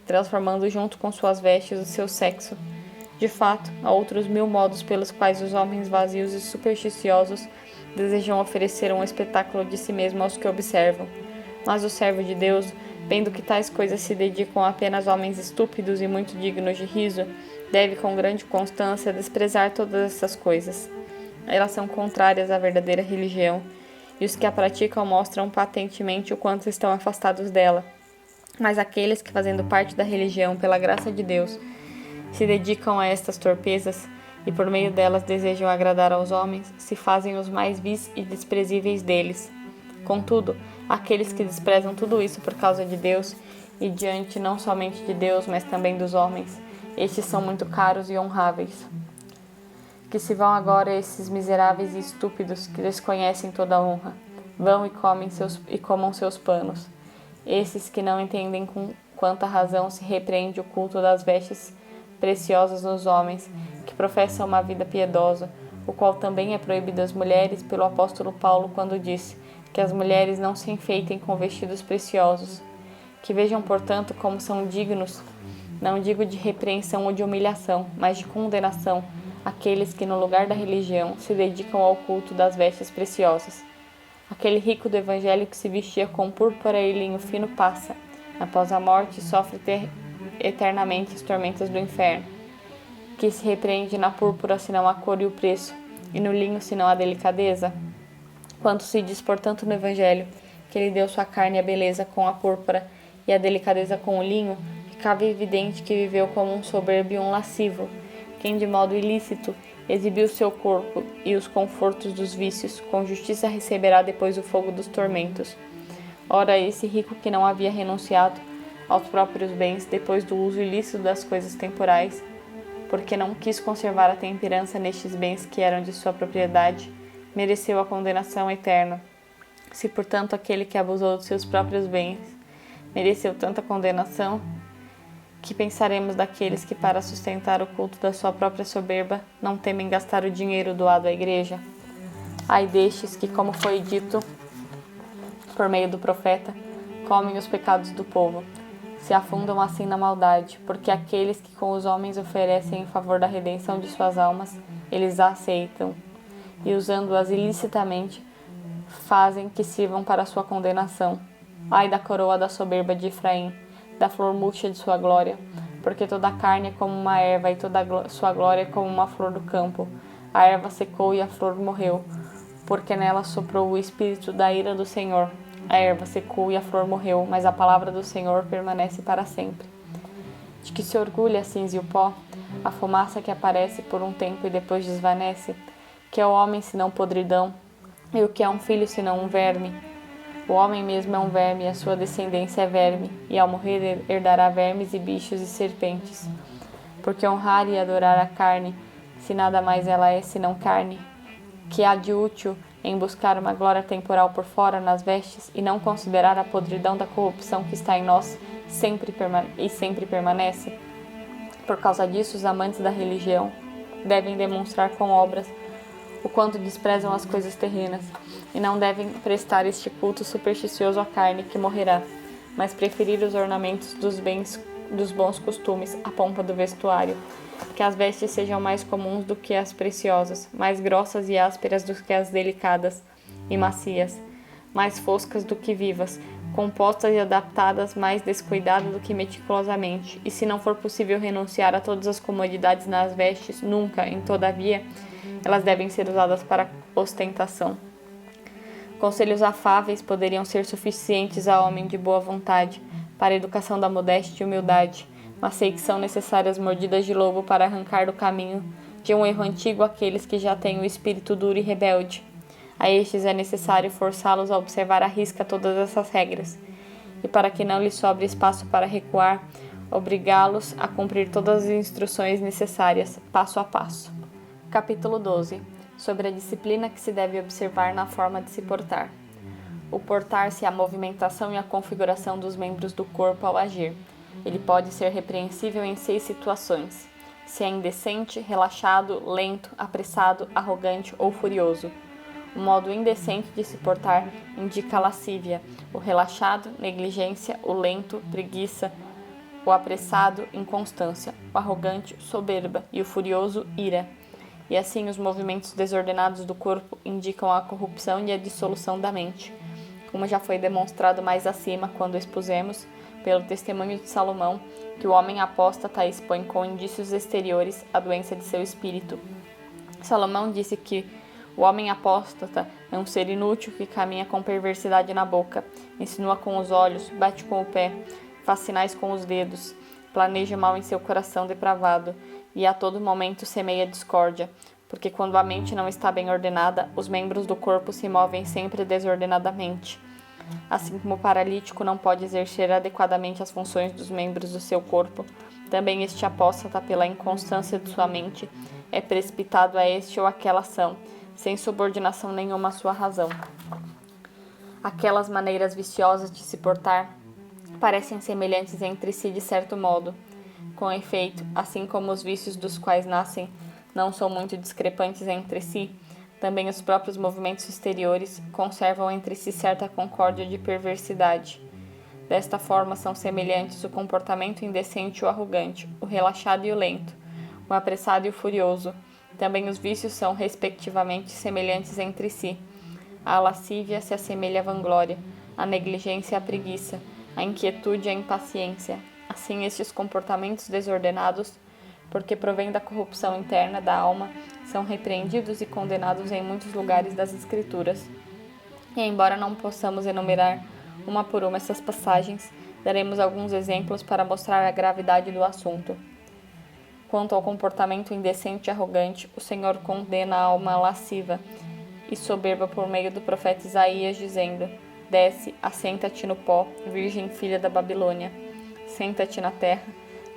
transformando junto com suas vestes o seu sexo. De fato, há outros 1000 modos pelos quais os homens vazios e supersticiosos desejam oferecer um espetáculo de si mesmo aos que observam. Mas o servo de Deus, vendo que tais coisas se dedicam apenas a homens estúpidos e muito dignos de riso, deve com grande constância desprezar todas essas coisas. Elas são contrárias à verdadeira religião, e os que a praticam mostram patentemente o quanto estão afastados dela. Mas aqueles que, fazendo parte da religião pela graça de Deus, se dedicam a estas torpezas, e por meio delas desejam agradar aos homens, se fazem os mais vis e desprezíveis deles. Contudo, aqueles que desprezam tudo isso por causa de Deus, e diante não somente de Deus, mas também dos homens, estes são muito caros e honráveis. Que se vão agora esses miseráveis e estúpidos que desconhecem toda a honra. Vão e comam seus panos. Esses que não entendem com quanta razão se repreende o culto das vestes preciosas nos homens, que professam uma vida piedosa, o qual também é proibido às mulheres pelo apóstolo Paulo quando disse que as mulheres não se enfeitem com vestidos preciosos. Que vejam, portanto, como são dignos, não digo de repreensão ou de humilhação, mas de condenação, aqueles que no lugar da religião se dedicam ao culto das vestes preciosas. Aquele rico do evangelho que se vestia com púrpura e linho fino passa, após a morte, sofre eternamente as tormentas do inferno. Que se repreende na púrpura senão a cor e o preço, e no linho senão a delicadeza? Quanto se diz, portanto, no evangelho, que ele deu sua carne e a beleza com a púrpura e a delicadeza com o linho, ficava evidente que viveu como um soberbo e um lascivo, quem de modo ilícito exibiu seu corpo e os confortos dos vícios, com justiça receberá depois o fogo dos tormentos. Ora, esse rico que não havia renunciado aos próprios bens depois do uso ilícito das coisas temporais, porque não quis conservar a temperança nestes bens que eram de sua propriedade, mereceu a condenação eterna. Se, portanto, aquele que abusou dos seus próprios bens mereceu tanta condenação, que pensaremos daqueles que, para sustentar o culto da sua própria soberba, não temem gastar o dinheiro doado à igreja? Ai destes que, como foi dito por meio do profeta, comem os pecados do povo, se afundam assim na maldade, porque aqueles que com os homens oferecem em favor da redenção de suas almas, eles a aceitam, e usando-as ilicitamente, fazem que sirvam para a sua condenação. Ai da coroa da soberba de Efraim, da flor murcha de sua glória, porque toda a carne é como uma erva e toda a sua glória é como uma flor do campo. A erva secou e a flor morreu, porque nela soprou o espírito da ira do Senhor. A erva secou e a flor morreu, mas a palavra do Senhor permanece para sempre. De que se orgulha a cinza e o pó, a fumaça que aparece por um tempo e depois desvanece? Que é o homem senão podridão, e o que é um filho senão um verme? O homem mesmo é um verme, e a sua descendência é verme, e ao morrer herdará vermes e bichos e serpentes. Porque honrar e adorar a carne, se nada mais ela é senão carne, que há de útil em buscar uma glória temporal por fora nas vestes e não considerar a podridão da corrupção que está em nós sempre permanece? Por causa disso, os amantes da religião devem demonstrar com obras o quanto desprezam as coisas terrenas, e não devem prestar este culto supersticioso à carne que morrerá, mas preferir os ornamentos dos bons costumes à pompa do vestuário, que as vestes sejam mais comuns do que as preciosas, mais grossas e ásperas do que as delicadas e macias, mais foscas do que vivas, compostas e adaptadas mais descuidada do que meticulosamente, e se não for possível renunciar a todas as comodidades nas vestes, nunca, todavia, elas devem ser usadas para ostentação. Conselhos afáveis poderiam ser suficientes a homem de boa vontade, para a educação da modéstia e humildade, mas sei que são necessárias mordidas de lobo para arrancar do caminho de um erro antigo aqueles que já têm o espírito duro e rebelde. A estes é necessário forçá-los a observar à risca todas essas regras, e para que não lhes sobre espaço para recuar, obrigá-los a cumprir todas as instruções necessárias, passo a passo. Capítulo 12. Sobre a disciplina que se deve observar na forma de se portar. O portar-se é a movimentação e a configuração dos membros do corpo ao agir. Ele pode ser repreensível em 6 situações: se é indecente, relaxado, lento, apressado, arrogante ou furioso. O modo indecente de se portar indica a lascívia, o relaxado, negligência, o lento, preguiça, o apressado, inconstância, o arrogante, soberba e o furioso, ira. E assim os movimentos desordenados do corpo indicam a corrupção e a dissolução da mente, como já foi demonstrado mais acima quando expusemos, pelo testemunho de Salomão, que o homem apóstata expõe com indícios exteriores a doença de seu espírito. Salomão disse que o homem apóstata é um ser inútil que caminha com perversidade na boca, insinua com os olhos, bate com o pé, faz sinais com os dedos, planeja mal em seu coração depravado, e a todo momento semeia discórdia, porque quando a mente não está bem ordenada, os membros do corpo se movem sempre desordenadamente. Assim como o paralítico não pode exercer adequadamente as funções dos membros do seu corpo, também este apóstata, pela inconstância de sua mente, é precipitado a este ou aquela ação, sem subordinação nenhuma à sua razão. Aquelas maneiras viciosas de se portar parecem semelhantes entre si de certo modo. Com efeito, assim como os vícios dos quais nascem não são muito discrepantes entre si, também os próprios movimentos exteriores conservam entre si certa concórdia de perversidade. Desta forma são semelhantes o comportamento indecente e o arrogante, o relaxado e o lento, o apressado e o furioso. Também os vícios são, respectivamente, semelhantes entre si. A lascívia se assemelha à vanglória, a negligência à preguiça, a inquietude à impaciência. Assim, estes comportamentos desordenados, porque provém da corrupção interna da alma, são repreendidos e condenados em muitos lugares das Escrituras. E embora não possamos enumerar uma por uma essas passagens, daremos alguns exemplos para mostrar a gravidade do assunto. Quanto ao comportamento indecente e arrogante, o Senhor condena a alma lasciva e soberba por meio do profeta Isaías, dizendo: Desce, assenta-te no pó, virgem filha da Babilônia. Senta-te na terra,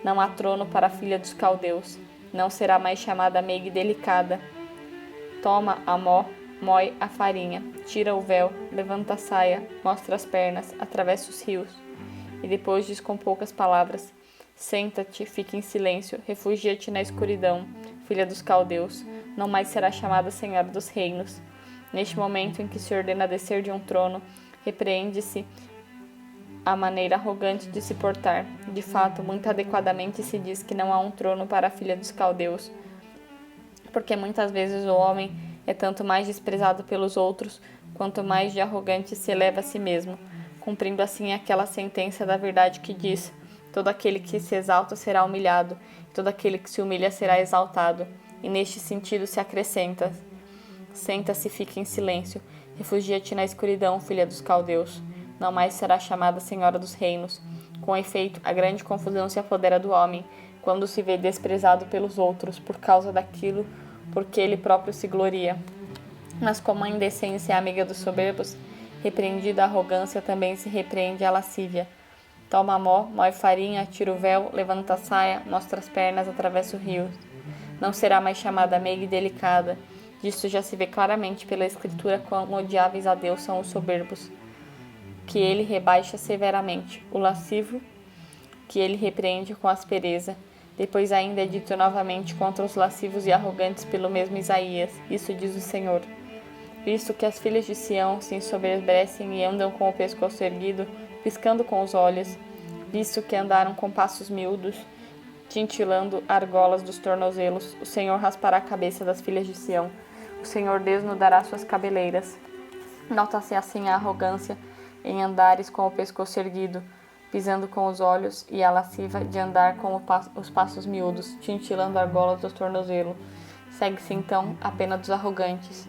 não há trono para a filha dos caldeus, não será mais chamada meiga e delicada. Toma a mó, moe a farinha, tira o véu, levanta a saia, mostra as pernas, atravessa os rios. E depois diz com poucas palavras: Senta-te, fica em silêncio, refugia-te na escuridão, filha dos caldeus, não mais será chamada senhora dos reinos. Neste momento em que se ordena descer de um trono, repreende-se a maneira arrogante de se portar. De fato, muito adequadamente se diz que não há um trono para a filha dos caldeus, porque muitas vezes o homem é tanto mais desprezado pelos outros, quanto mais de arrogante se eleva a si mesmo, cumprindo assim aquela sentença da verdade que diz: todo aquele que se exalta será humilhado, e todo aquele que se humilha será exaltado. E neste sentido se acrescenta: senta-se e fica em silêncio, refugia-te na escuridão, filha dos caldeus, não mais será chamada senhora dos reinos. Com efeito, a grande confusão se apodera do homem, quando se vê desprezado pelos outros, por causa daquilo porque ele próprio se gloria. Mas como a indecência é amiga dos soberbos, repreendida a arrogância, também se repreende a lascívia. Toma a mó, moe farinha, tira o véu, levanta a saia, mostra as pernas, atravessa o rio. Não será mais chamada meiga e delicada. Disso já se vê claramente pela Escritura quão odiáveis a Deus são os soberbos, que ele rebaixa severamente, o lascivo, que ele repreende com aspereza. Depois ainda é dito novamente contra os lascivos e arrogantes pelo mesmo Isaías. Isso diz o Senhor: visto que as filhas de Sião se ensoberbecem e andam com o pescoço erguido, piscando com os olhos, visto que andaram com passos miúdos, tintilando argolas dos tornozelos, o Senhor raspará a cabeça das filhas de Sião, o Senhor desnudará suas cabeleiras. Nota-se assim a arrogância em andares com o pescoço erguido, pisando com os olhos, e a lasciva de andar com os passos miúdos, tintilando argolas dos tornozelos. Segue-se então a pena dos arrogantes,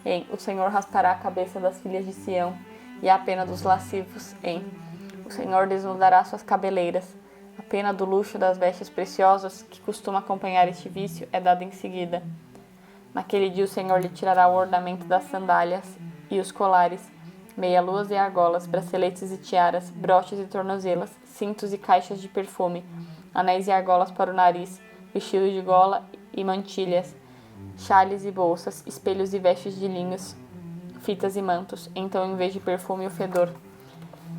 em o Senhor raspará a cabeça das filhas de Sião, e a pena dos lascivos, em o Senhor desnudará suas cabeleiras. A pena do luxo das vestes preciosas, que costuma acompanhar este vício, é dada em seguida. Naquele dia o Senhor lhe tirará o ornamento das sandálias e os colares, meia-luas e argolas, braceletes e tiaras, broches e tornozelas, cintos e caixas de perfume, anéis e argolas para o nariz, vestido de gola e mantilhas, chales e bolsas, espelhos e vestes de linhos, fitas e mantos. Então, em vez de perfume, o fedor;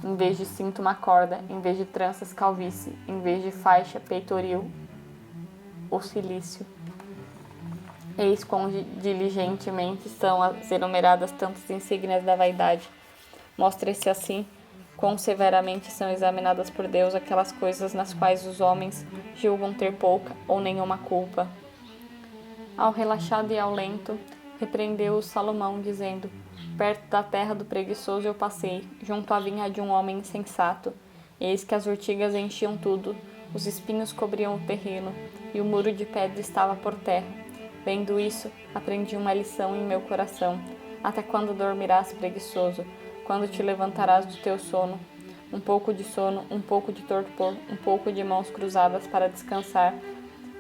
em vez de cinto, uma corda; em vez de tranças, calvície; em vez de faixa, peitoril, o cilício. Eis quão diligentemente são as enumeradas tantas insígnias da vaidade. Mostra-se assim quão severamente são examinadas por Deus aquelas coisas nas quais os homens julgam ter pouca ou nenhuma culpa. Ao relaxado e ao lento, repreendeu-o Salomão, dizendo: perto da terra do preguiçoso eu passei, junto à vinha de um homem insensato. Eis que as urtigas enchiam tudo, os espinhos cobriam o terreno, e o muro de pedra estava por terra. Vendo isso, aprendi uma lição em meu coração. Até quando dormirás, preguiçoso? Quando te levantarás do teu sono? Um pouco de sono, um pouco de torpor, um pouco de mãos cruzadas para descansar.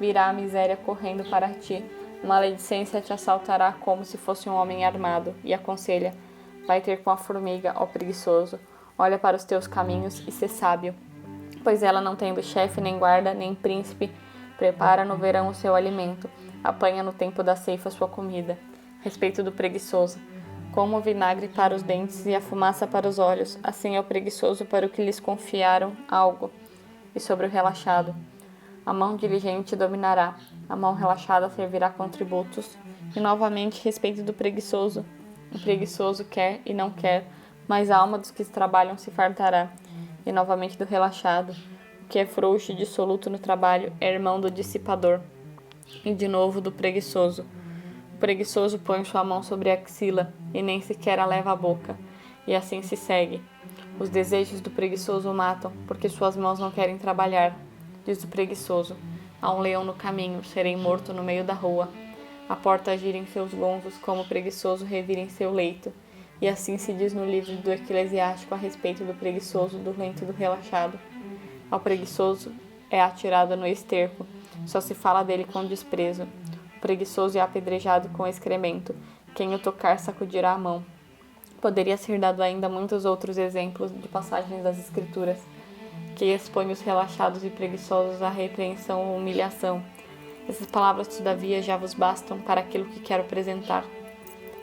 virá a miséria correndo para ti. Maledicência te assaltará como se fosse um homem armado. E aconselha: vai ter com a formiga, ó preguiçoso. Olha para os teus caminhos e sê sábio. Pois ela, não tendo chefe, nem guarda, nem príncipe, prepara no verão o seu alimento, apanha no tempo da ceifa sua comida. Respeito do preguiçoso. Como o vinagre para os dentes e a fumaça para os olhos, assim é o preguiçoso para o que lhes confiaram algo. E sobre o relaxado: a mão diligente dominará, a mão relaxada servirá com tributos. E novamente, respeito do preguiçoso. O preguiçoso quer e não quer, mas a alma dos que trabalham se fartará. E novamente do relaxado: o que é frouxo e dissoluto no trabalho é irmão do dissipador. E de novo do preguiçoso: o preguiçoso põe sua mão sobre a axila e nem sequer a leva à boca. E assim se segue. Os desejos do preguiçoso o matam, porque suas mãos não querem trabalhar. Diz o preguiçoso: há um leão no caminho, serei morto no meio da rua. A porta gira em seus gonzos, como o preguiçoso revira em seu leito. E assim se diz no livro do Eclesiástico a respeito do preguiçoso, do lento e do relaxado. Ao preguiçoso é atirado no esterco, só se fala dele com desprezo. O preguiçoso é apedrejado com excremento, quem o tocar sacudirá a mão. Poderia ser dado ainda muitos outros exemplos de passagens das Escrituras que expõem os relaxados e preguiçosos à repreensão ou humilhação. Essas palavras, todavia, já vos bastam para aquilo que quero apresentar.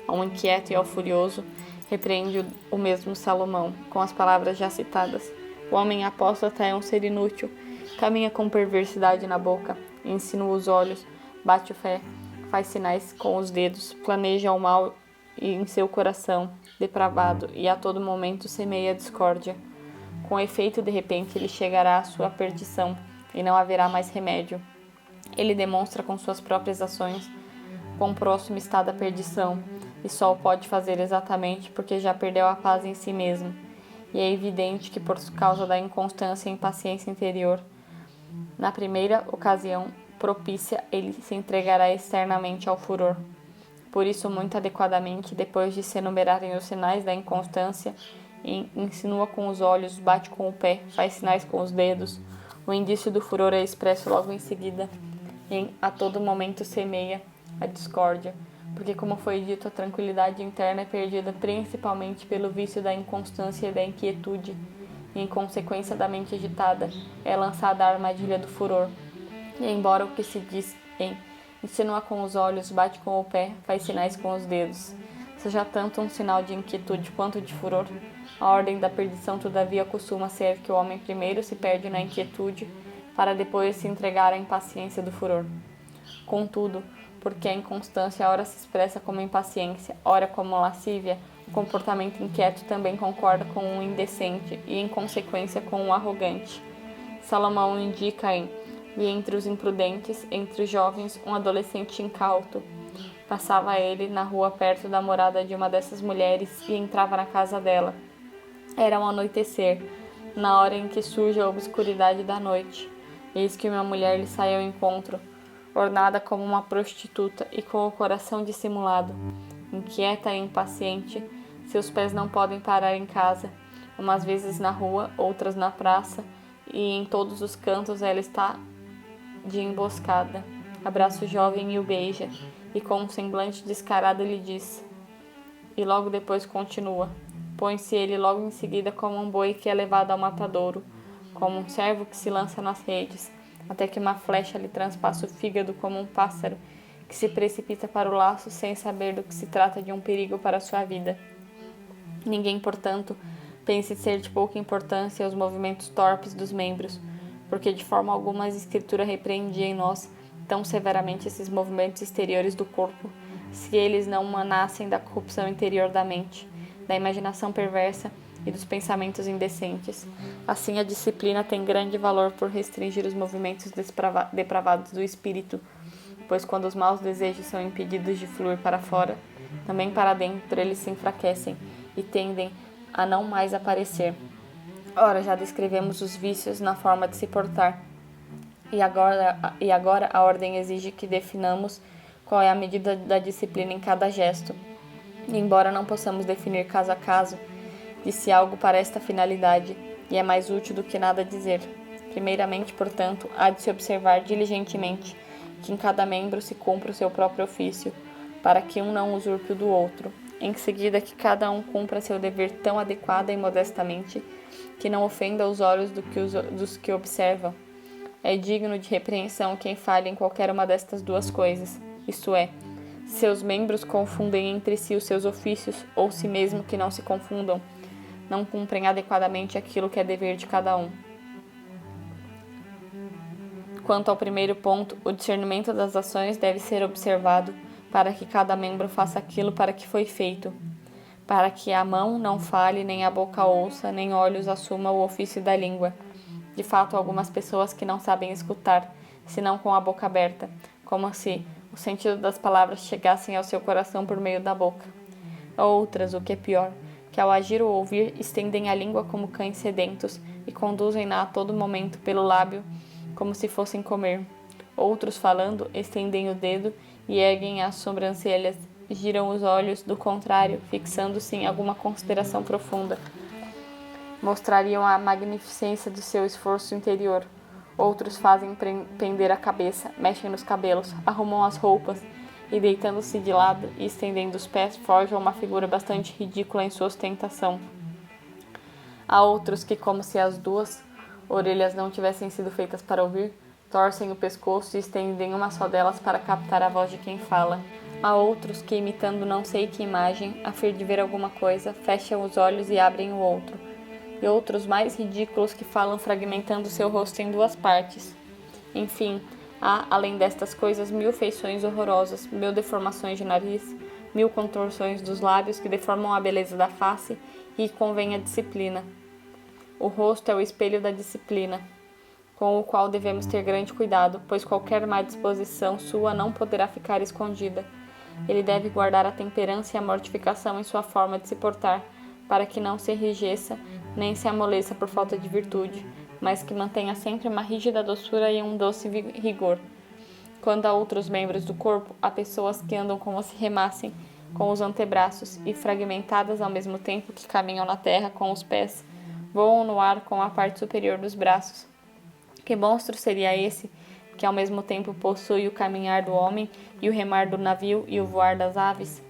Ao inquieto e ao furioso, repreende o mesmo Salomão, com as palavras já citadas. O homem apóstata é um ser inútil, caminha com perversidade na boca, insinua os olhos, bate o pé, faz sinais com os dedos, planeja o mal e em seu coração, depravado, e a todo momento semeia a discórdia. Com efeito, de repente, ele chegará à sua perdição, e não haverá mais remédio. Ele demonstra com suas próprias ações quão próximo está da perdição, e só o pode fazer exatamente porque já perdeu a paz em si mesmo. E é evidente que, por causa da inconstância e impaciência interior, na primeira ocasião propícia, ele se entregará externamente ao furor. Por isso, muito adequadamente, depois de se enumerarem os sinais da inconstância, insinua com os olhos, bate com o pé, faz sinais com os dedos. O indício do furor é expresso logo em seguida, e a todo momento semeia a discórdia, porque, como foi dito, a tranquilidade interna é perdida principalmente pelo vício da inconstância e da inquietude, e, em consequência da mente agitada, é lançada a armadilha do furor. E embora o que se diz em insinua com os olhos, bate com o pé, faz sinais com os dedos, seja tanto um sinal de inquietude quanto de furor, a ordem da perdição, todavia, costuma ser que o homem primeiro se perde na inquietude, para depois se entregar à impaciência do furor. Contudo, porque a inconstância ora se expressa como impaciência, ora como lascívia, o comportamento inquieto também concorda com o indecente e, em consequência, com o arrogante. Salomão indica e entre os imprudentes, entre os jovens, um adolescente incauto. Passava ele na rua perto da morada de uma dessas mulheres e entrava na casa dela. Era um anoitecer, na hora em que surge a obscuridade da noite. Eis que uma mulher lhe sai ao encontro, ornada como uma prostituta e com o coração dissimulado. Inquieta e impaciente, seus pés não podem parar em casa, umas vezes na rua, outras na praça, e em todos os cantos ela está de emboscada. Abraça o jovem e o beija, e com um semblante descarado lhe diz, e logo depois continua: põe-se ele logo em seguida como um boi que é levado ao matadouro, como um cervo que se lança nas redes, até que uma flecha lhe transpassa o fígado, como um pássaro que se precipita para o laço sem saber do que se trata de um perigo para a sua vida. Ninguém, portanto, pense ser de pouca importância os movimentos torpes dos membros, porque de forma alguma a Escritura repreendia em nós tão severamente esses movimentos exteriores do corpo, se eles não manassem da corrupção interior da mente, da imaginação perversa e dos pensamentos indecentes. Assim, a disciplina tem grande valor por restringir os movimentos depravados do espírito, pois quando os maus desejos são impedidos de fluir para fora, também para dentro eles se enfraquecem e tendem a não mais aparecer. Ora, já descrevemos os vícios na forma de se portar, e agora a ordem exige que definamos qual é a medida da disciplina em cada gesto. E embora não possamos definir caso a caso, disse algo para esta finalidade, e é mais útil do que nada dizer. Primeiramente, portanto, há de se observar diligentemente que em cada membro se cumpra o seu próprio ofício, para que um não usurpe o do outro. Em seguida, que cada um cumpra seu dever tão adequada e modestamente, que não ofenda os olhos dos que observam. É digno de repreensão quem falha em qualquer uma destas duas coisas, isto é, seus membros confundem entre si os seus ofícios, ou se mesmo que não se confundam, não cumprem adequadamente aquilo que é dever de cada um. Quanto ao primeiro ponto, o discernimento das ações deve ser observado para que cada membro faça aquilo para que foi feito, para que a mão não fale, nem a boca ouça, nem olhos assuma o ofício da língua. De fato, algumas pessoas que não sabem escutar, senão com a boca aberta, como se o sentido das palavras chegassem ao seu coração por meio da boca. Outras, o que é pior, que ao agir ou ouvir, estendem a língua como cães sedentos e conduzem-na a todo momento pelo lábio, como se fossem comer. Outros, falando, estendem o dedo e erguem as sobrancelhas, giram os olhos, do contrário, fixando-se em alguma consideração profunda. Mostrariam a magnificência de seu esforço interior. Outros fazem pender a cabeça, mexem nos cabelos, arrumam as roupas e, deitando-se de lado e estendendo os pés, forjam uma figura bastante ridícula em sua ostentação. Há outros que, como se as duas orelhas não tivessem sido feitas para ouvir, torcem o pescoço e estendem uma só delas para captar a voz de quem fala. Há outros que, imitando não sei que imagem, a fim de ver alguma coisa, fecham os olhos e abrem o outro. E outros mais ridículos que falam fragmentando seu rosto em duas partes. Enfim, há, além destas coisas, 1000 feições horrorosas, 1000 deformações de nariz, 1000 contorções dos lábios que deformam a beleza da face e convém a disciplina. O rosto é o espelho da disciplina, com o qual devemos ter grande cuidado, pois qualquer má disposição sua não poderá ficar escondida. Ele deve guardar a temperança e a mortificação em sua forma de se portar, para que não se enrijeça, nem se amoleça por falta de virtude, mas que mantenha sempre uma rígida doçura e um doce rigor. Quando há outros membros do corpo, há pessoas que andam como se remassem com os antebraços e, fragmentadas ao mesmo tempo que caminham na terra com os pés, voam no ar com a parte superior dos braços. Que monstro seria esse, que ao mesmo tempo possui o caminhar do homem e o remar do navio e o voar das aves?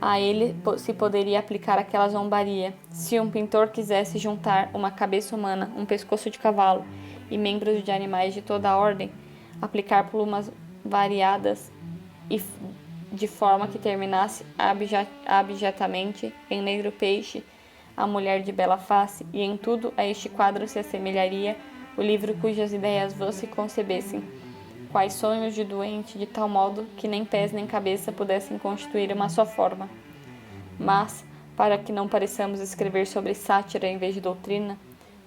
A ele se poderia aplicar aquela zombaria. Se um pintor quisesse juntar uma cabeça humana, um pescoço de cavalo e membros de animais de toda a ordem, aplicar plumas variadas e de forma que terminasse abjetamente em negro peixe a mulher de bela face, e em tudo a este quadro se assemelharia o livro cujas ideias vãs se concebessem, quais sonhos de doente, de tal modo que nem pés nem cabeça pudessem constituir uma só forma. Mas, para que não pareçamos escrever sobre sátira em vez de doutrina,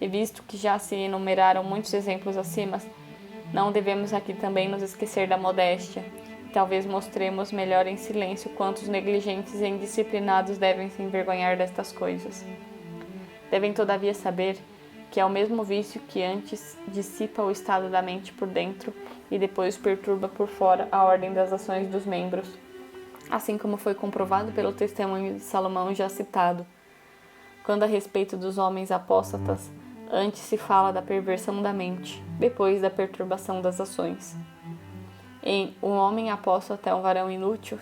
e visto que já se enumeraram muitos exemplos acima, não devemos aqui também nos esquecer da modéstia, e talvez mostremos melhor em silêncio quantos negligentes e indisciplinados devem se envergonhar destas coisas. Devem todavia saber que é o mesmo vício que antes dissipa o estado da mente por dentro e depois perturba por fora a ordem das ações dos membros, assim como foi comprovado pelo testemunho de Salomão já citado. Quando a respeito dos homens apóstatas, antes se fala da perversão da mente, depois da perturbação das ações. Em um homem apóstata é um varão inútil,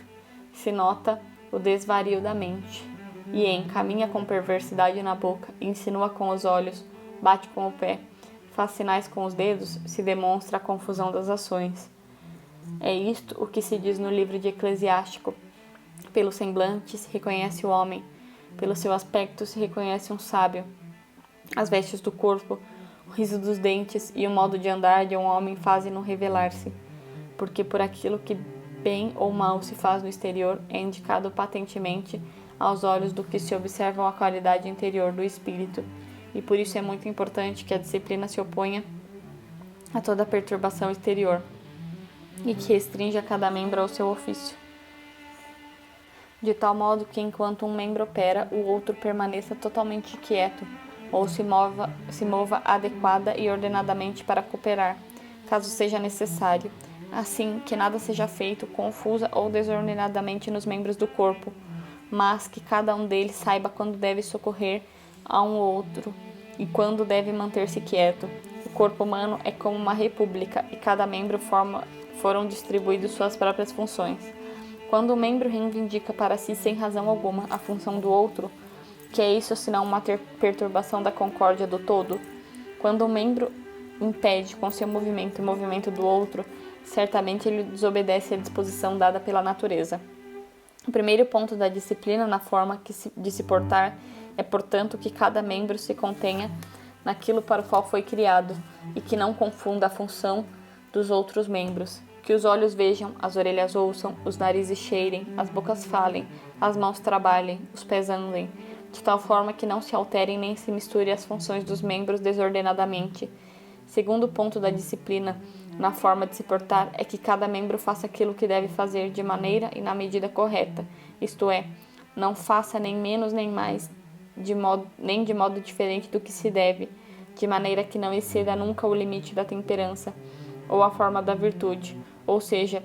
se nota o desvario da mente, e em caminha com perversidade na boca, insinua com os olhos, bate com o pé, faz sinais com os dedos, se demonstra a confusão das ações. É isto o que se diz no livro de Eclesiástico. Pelo semblante se reconhece o homem, pelo seu aspecto se reconhece um sábio. As vestes do corpo, o riso dos dentes e o modo de andar de um homem fazem-no revelar-se, porque por aquilo que bem ou mal se faz no exterior é indicado patentemente aos olhos do que se observam a qualidade interior do espírito, e por isso é muito importante que a disciplina se oponha a toda perturbação exterior e que restrinja cada membro ao seu ofício, de tal modo que enquanto um membro opera, o outro permaneça totalmente quieto ou se mova adequada e ordenadamente para cooperar, caso seja necessário, assim que nada seja feito confusa ou desordenadamente nos membros do corpo, mas que cada um deles saiba quando deve socorrer a um outro e quando deve manter-se quieto. O corpo humano é como uma república e cada membro foram distribuídos suas próprias funções. Quando um membro reivindica para si sem razão alguma a função do outro, que é isso senão uma perturbação da concórdia do todo? Quando um membro impede com seu movimento o movimento do outro, certamente ele desobedece à disposição dada pela natureza. O primeiro ponto da disciplina na forma de se portar é, portanto, que cada membro se contenha naquilo para o qual foi criado e que não confunda a função dos outros membros. Que os olhos vejam, as orelhas ouçam, os narizes cheirem, as bocas falem, as mãos trabalhem, os pés andem, de tal forma que não se alterem nem se misturem as funções dos membros desordenadamente. Segundo ponto da disciplina na forma de se portar é que cada membro faça aquilo que deve fazer de maneira e na medida correta, isto é, não faça nem menos nem mais, nem de modo diferente do que se deve, de maneira que não exceda nunca o limite da temperança ou a forma da virtude, ou seja,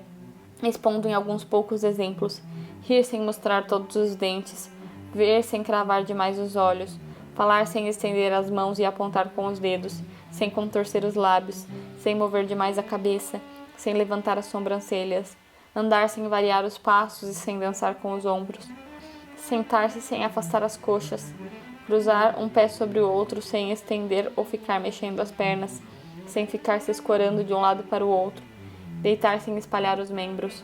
expondo em alguns poucos exemplos, rir sem mostrar todos os dentes, ver sem cravar demais os olhos, falar sem estender as mãos e apontar com os dedos, sem contorcer os lábios, sem mover demais a cabeça, sem levantar as sobrancelhas, andar sem variar os passos e sem dançar com os ombros, sentar-se sem afastar as coxas, cruzar um pé sobre o outro sem estender ou ficar mexendo as pernas, sem ficar se escorando de um lado para o outro, deitar sem espalhar os membros.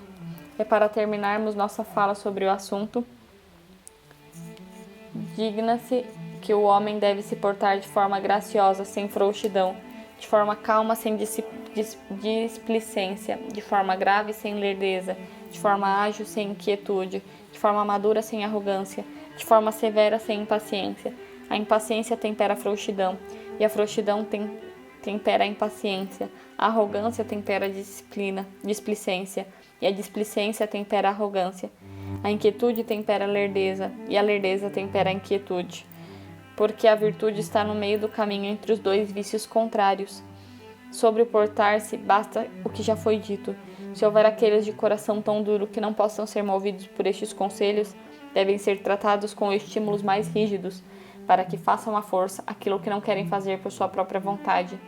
É para terminarmos nossa fala sobre o assunto, digna-se que o homem deve se portar de forma graciosa, sem frouxidão, de forma calma, sem displicência, de forma grave, sem lerdeza, de forma ágil, sem inquietude, de forma madura, sem arrogância, de forma severa, sem impaciência. A impaciência tempera a frouxidão, e a frouxidão tempera a impaciência. A arrogância tempera a displicência, e a displicência tempera a arrogância. A inquietude tempera a lerdeza, e a lerdeza tempera a inquietude. Porque a virtude está no meio do caminho entre os dois vícios contrários. Sobre o portar-se, basta o que já foi dito. Se houver aqueles de coração tão duro que não possam ser movidos por estes conselhos, devem ser tratados com estímulos mais rígidos, para que façam à força aquilo que não querem fazer por sua própria vontade.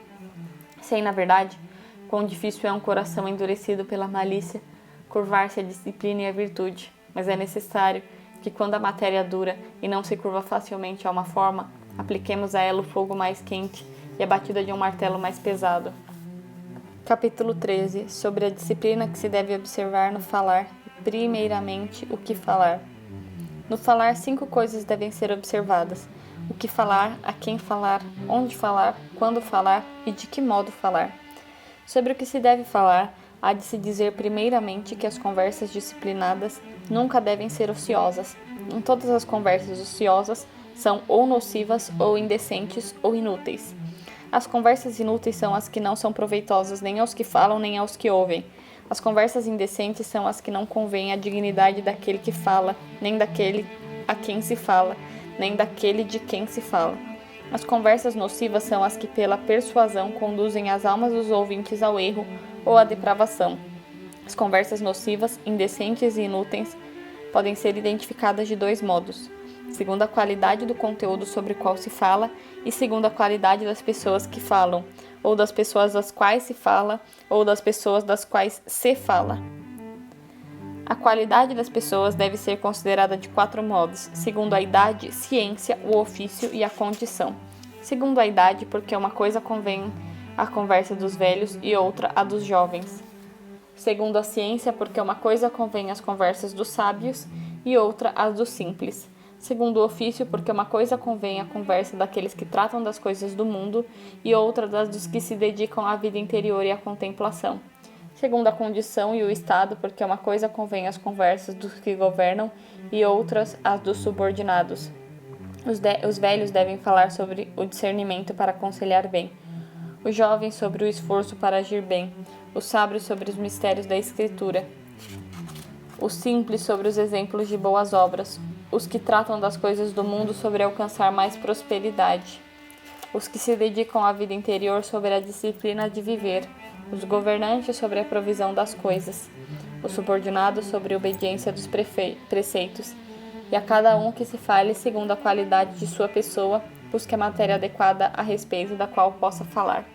Sei, na verdade, quão difícil é um coração endurecido pela malícia curvar-se à disciplina e à virtude, mas é necessário que quando a matéria dura e não se curva facilmente a uma forma, apliquemos a ela o fogo mais quente e a batida de um martelo mais pesado. Capítulo 13. Sobre a disciplina que se deve observar no falar. Primeiramente, o que falar. No falar, 5 coisas devem ser observadas: o que falar, a quem falar, onde falar, quando falar e de que modo falar. Sobre o que se deve falar, há de se dizer primeiramente que as conversas disciplinadas nunca devem ser ociosas. Em todas as conversas ociosas são ou nocivas, ou indecentes, ou inúteis. As conversas inúteis são as que não são proveitosas nem aos que falam nem aos que ouvem. As conversas indecentes são as que não convêm à dignidade daquele que fala, nem daquele a quem se fala, nem daquele de quem se fala. As conversas nocivas são as que pela persuasão conduzem as almas dos ouvintes ao erro ou à depravação. As conversas nocivas, indecentes e inúteis podem ser identificadas de 2 modos: segundo a qualidade do conteúdo sobre o qual se fala e segundo a qualidade das pessoas que falam, ou das pessoas das quais se fala, ou das pessoas das quais se fala. A qualidade das pessoas deve ser considerada de 4 modos, segundo a idade, ciência, o ofício e a condição. Segundo a idade, porque uma coisa convém à conversa dos velhos e outra à dos jovens. Segundo a ciência, porque uma coisa convém às conversas dos sábios e outra às dos simples. Segundo o ofício, porque uma coisa convém à conversa daqueles que tratam das coisas do mundo e outra das dos que se dedicam à vida interior e à contemplação. Segundo a condição e o estado, porque uma coisa convém às conversas dos que governam e outras às dos subordinados. Os velhos devem falar sobre o discernimento para aconselhar bem, os jovens sobre o esforço para agir bem, os sábios sobre os mistérios da Escritura, os simples sobre os exemplos de boas obras, os que tratam das coisas do mundo sobre alcançar mais prosperidade, os que se dedicam à vida interior sobre a disciplina de viver, os governantes sobre a provisão das coisas, os subordinados sobre a obediência dos preceitos, e a cada um que se fale segundo a qualidade de sua pessoa, busque a matéria adequada a respeito da qual possa falar.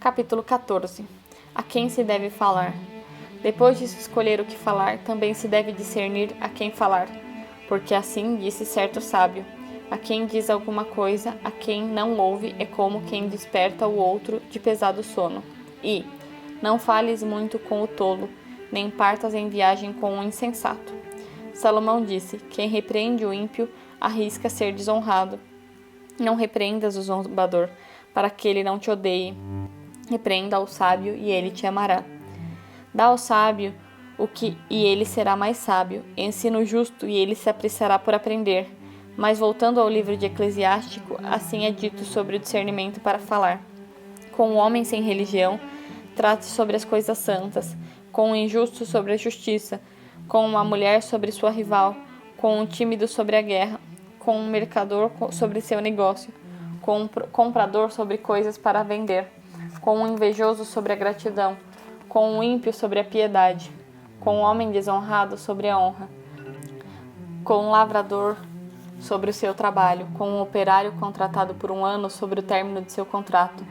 Capítulo 14. A quem se deve falar? Depois de se escolher o que falar, também se deve discernir a quem falar, porque assim disse certo sábio: a quem diz alguma coisa, a quem não ouve, é como quem desperta o outro de pesado sono. E não fales muito com o tolo, nem partas em viagem com o insensato. Salomão disse: quem repreende o ímpio arrisca ser desonrado. Não repreendas o zombador, para que ele não te odeie. Repreenda ao sábio, e ele te amará. Dá ao sábio e ele será mais sábio. Ensina o justo, e ele se apressará por aprender. Mas voltando ao livro de Eclesiástico, assim é dito sobre o discernimento para falar. Com o homem sem religião, trate sobre as coisas santas. Com o injusto sobre a justiça. Com uma mulher sobre sua rival. Com um tímido sobre a guerra. Com um mercador sobre seu negócio. Com um comprador sobre coisas para vender. Com um invejoso sobre a gratidão. Com um ímpio sobre a piedade. Com um homem desonrado sobre a honra. Com um lavrador sobre o seu trabalho. Com um operário contratado por um ano sobre o término de seu contrato.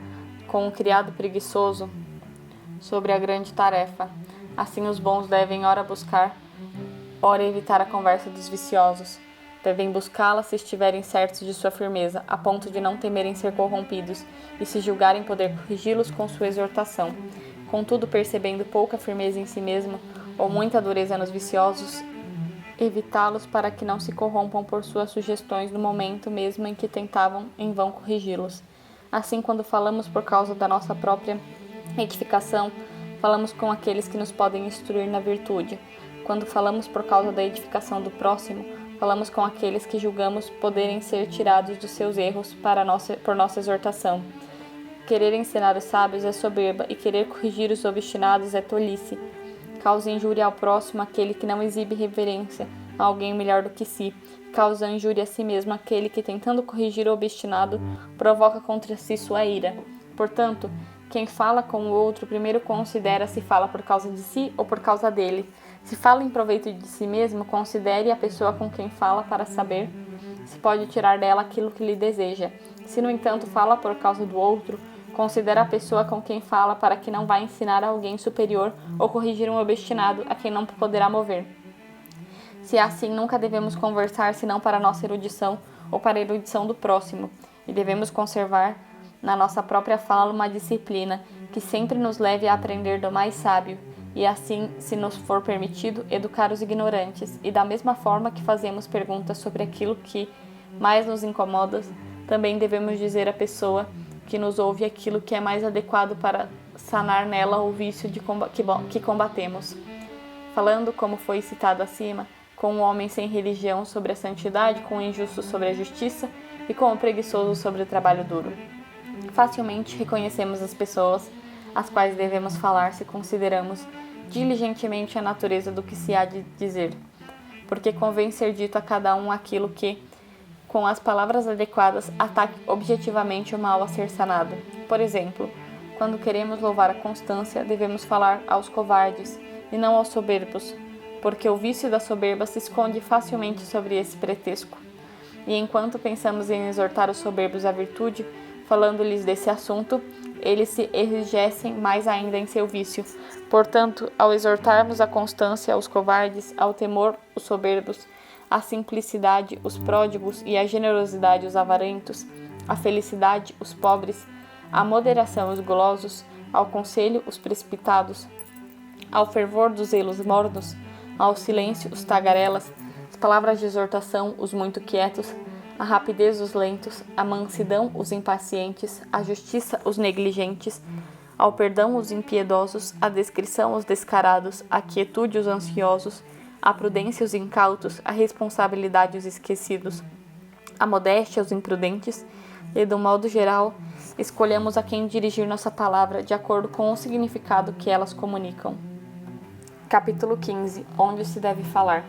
Com um criado preguiçoso sobre a grande tarefa. Assim os bons devem ora buscar, ora evitar a conversa dos viciosos. Devem buscá-la se estiverem certos de sua firmeza, a ponto de não temerem ser corrompidos, e se julgarem poder corrigi-los com sua exortação. Contudo, percebendo pouca firmeza em si mesmo, ou muita dureza nos viciosos, evitá-los para que não se corrompam por suas sugestões no momento mesmo em que tentavam em vão corrigi-los. Assim, quando falamos por causa da nossa própria edificação, falamos com aqueles que nos podem instruir na virtude. Quando falamos por causa da edificação do próximo, falamos com aqueles que julgamos poderem ser tirados dos seus erros por nossa exortação. Querer ensinar os sábios é soberba, e querer corrigir os obstinados é tolice. Causa injúria ao próximo aquele que não exibe reverência a alguém melhor do que si. Causa injúria a si mesmo aquele que, tentando corrigir o obstinado, provoca contra si sua ira. Portanto, quem fala com o outro primeiro considera se fala por causa de si ou por causa dele. Se fala em proveito de si mesmo, considere a pessoa com quem fala para saber se pode tirar dela aquilo que lhe deseja. Se, no entanto, fala por causa do outro, considera a pessoa com quem fala para que não vá ensinar a alguém superior ou corrigir um obstinado a quem não poderá mover. Se é assim, nunca devemos conversar senão para nossa erudição ou para a erudição do próximo, e devemos conservar na nossa própria fala uma disciplina que sempre nos leve a aprender do mais sábio, e assim, se nos for permitido, educar os ignorantes, e da mesma forma que fazemos perguntas sobre aquilo que mais nos incomoda, também devemos dizer à pessoa que nos ouve aquilo que é mais adequado para sanar nela o vício que combatemos. Falando, como foi citado acima, com o homem sem religião sobre a santidade, com o injusto sobre a justiça e com o preguiçoso sobre o trabalho duro. Facilmente reconhecemos as pessoas às quais devemos falar se consideramos diligentemente a natureza do que se há de dizer, porque convém ser dito a cada um aquilo que, com as palavras adequadas, ataque objetivamente o mal a ser sanado. Por exemplo, quando queremos louvar a constância, devemos falar aos covardes e não aos soberbos, porque o vício da soberba se esconde facilmente sobre esse pretexto. E enquanto pensamos em exortar os soberbos à virtude, falando-lhes desse assunto, eles se enrijecem mais ainda em seu vício. Portanto, ao exortarmos a constância aos covardes, ao temor os soberbos, a simplicidade os pródigos e a generosidade os avarentos, a felicidade os pobres, a moderação os golosos, ao conselho os precipitados, ao fervor dos zelos mornos, ao silêncio os tagarelas, as palavras de exortação os muito quietos, a rapidez os lentos, a mansidão os impacientes, a justiça os negligentes, ao perdão os impiedosos, a discrição os descarados, a quietude os ansiosos, a prudência os incautos, a responsabilidade os esquecidos, a modéstia os imprudentes, e, do modo geral, escolhemos a quem dirigir nossa palavra de acordo com o significado que elas comunicam. Capítulo 15. Onde se deve falar?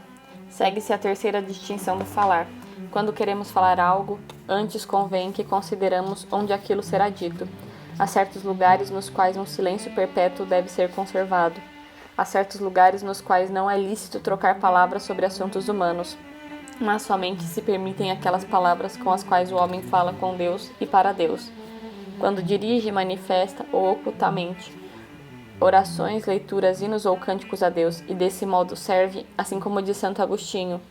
Segue-se a terceira distinção do falar. Quando queremos falar algo, antes convém que consideramos onde aquilo será dito. Há certos lugares nos quais um silêncio perpétuo deve ser conservado. Há certos lugares nos quais não é lícito trocar palavras sobre assuntos humanos, mas somente se permitem aquelas palavras com as quais o homem fala com Deus e para Deus. quando dirige, manifesta ou ocultamente orações, leituras, hinos ou cânticos a Deus, e desse modo serve, assim como diz Santo Agostinho,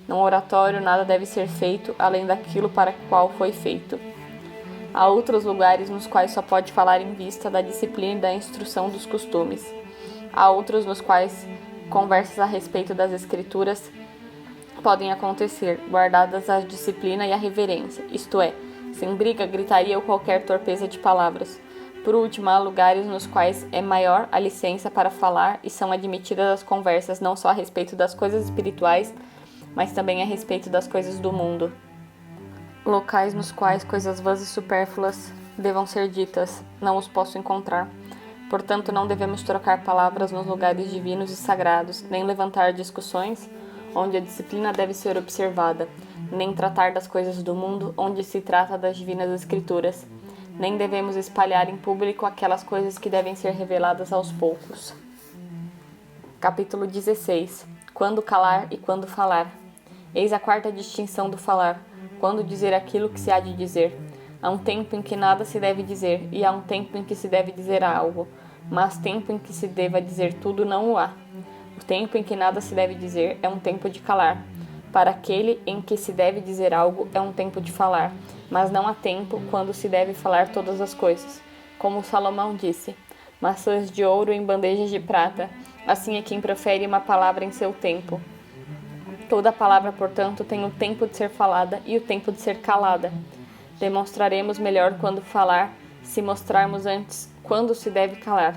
num oratório nada deve ser feito além daquilo para o qual foi feito. Há outros lugares nos quais só pode falar em vista da disciplina e da instrução dos costumes. Há outros nos quais conversas a respeito das Escrituras podem acontecer, guardadas a disciplina e a reverência, isto é, sem briga, gritaria ou qualquer torpeza de palavras. Por último, há lugares nos quais é maior a licença para falar e são admitidas as conversas não só a respeito das coisas espirituais, mas também a respeito das coisas do mundo. Locais nos quais coisas vãs e supérfluas devam ser ditas, não os posso encontrar. Portanto, não devemos trocar palavras nos lugares divinos e sagrados, nem levantar discussões onde a disciplina deve ser observada, nem tratar das coisas do mundo onde se trata das divinas escrituras, nem devemos espalhar em público aquelas coisas que devem ser reveladas aos poucos. Capítulo 16. Quando calar e quando falar. Eis a quarta distinção do falar. Quando dizer aquilo que se há de dizer. Há um tempo em que nada se deve dizer, e há um tempo em que se deve dizer algo, mas tempo em que se deva dizer tudo não o há. O tempo em que nada se deve dizer é um tempo de calar. Para aquele em que se deve dizer algo é um tempo de falar, mas não há tempo quando se deve falar todas as coisas. Como Salomão disse, maçãs de ouro em bandejas de prata, assim é quem profere uma palavra em seu tempo. Toda palavra, portanto, tem o tempo de ser falada e o tempo de ser calada. Demonstraremos melhor quando falar, se mostrarmos antes quando se deve calar.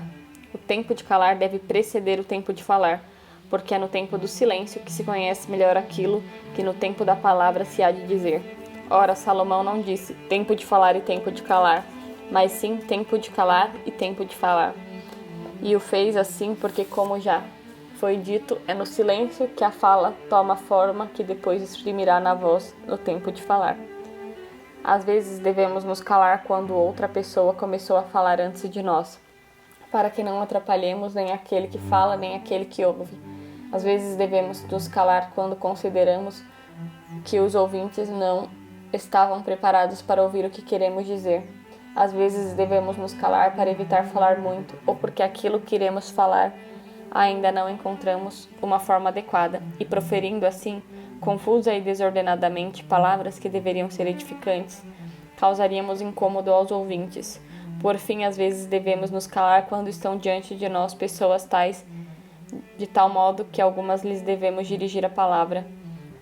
O tempo de calar deve preceder o tempo de falar, porque é no tempo do silêncio que se conhece melhor aquilo que no tempo da palavra se há de dizer. Ora, Salomão não disse tempo de falar e tempo de calar, mas sim tempo de calar e tempo de falar. E o fez assim porque, como já foi dito, é no silêncio que a fala toma forma que depois exprimirá na voz no tempo de falar. Às vezes devemos nos calar quando outra pessoa começou a falar antes de nós, para que não atrapalhemos nem aquele que fala nem aquele que ouve. Às vezes devemos nos calar quando consideramos que os ouvintes não estavam preparados para ouvir o que queremos dizer. Às vezes devemos nos calar para evitar falar muito, ou porque aquilo que iremos falar ainda não encontramos uma forma adequada, e proferindo assim, confusa e desordenadamente, palavras que deveriam ser edificantes, causaríamos incômodo aos ouvintes. Por fim, às vezes devemos nos calar quando estão diante de nós pessoas tais, de tal modo que algumas lhes devemos dirigir a palavra,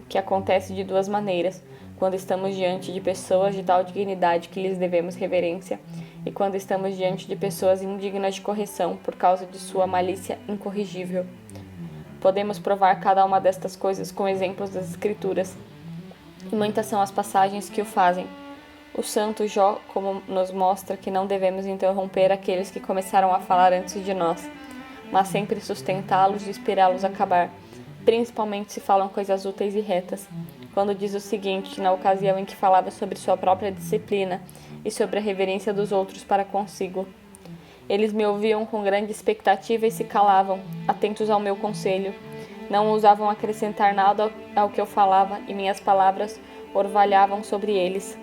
que acontece de duas maneiras: quando estamos diante de pessoas de tal dignidade que lhes devemos reverência, e quando estamos diante de pessoas indignas de correção por causa de sua malícia incorrigível. Podemos provar cada uma destas coisas com exemplos das Escrituras, e muitas são as passagens que o fazem. O santo Jó, como nos mostra que não devemos interromper aqueles que começaram a falar antes de nós, mas sempre sustentá-los e esperá-los acabar, principalmente se falam coisas úteis e retas, quando diz o seguinte, na ocasião em que falava sobre sua própria disciplina e sobre a reverência dos outros para consigo. Eles me ouviam com grande expectativa e se calavam, atentos ao meu conselho. Não ousavam acrescentar nada ao que eu falava, e minhas palavras orvalhavam sobre eles.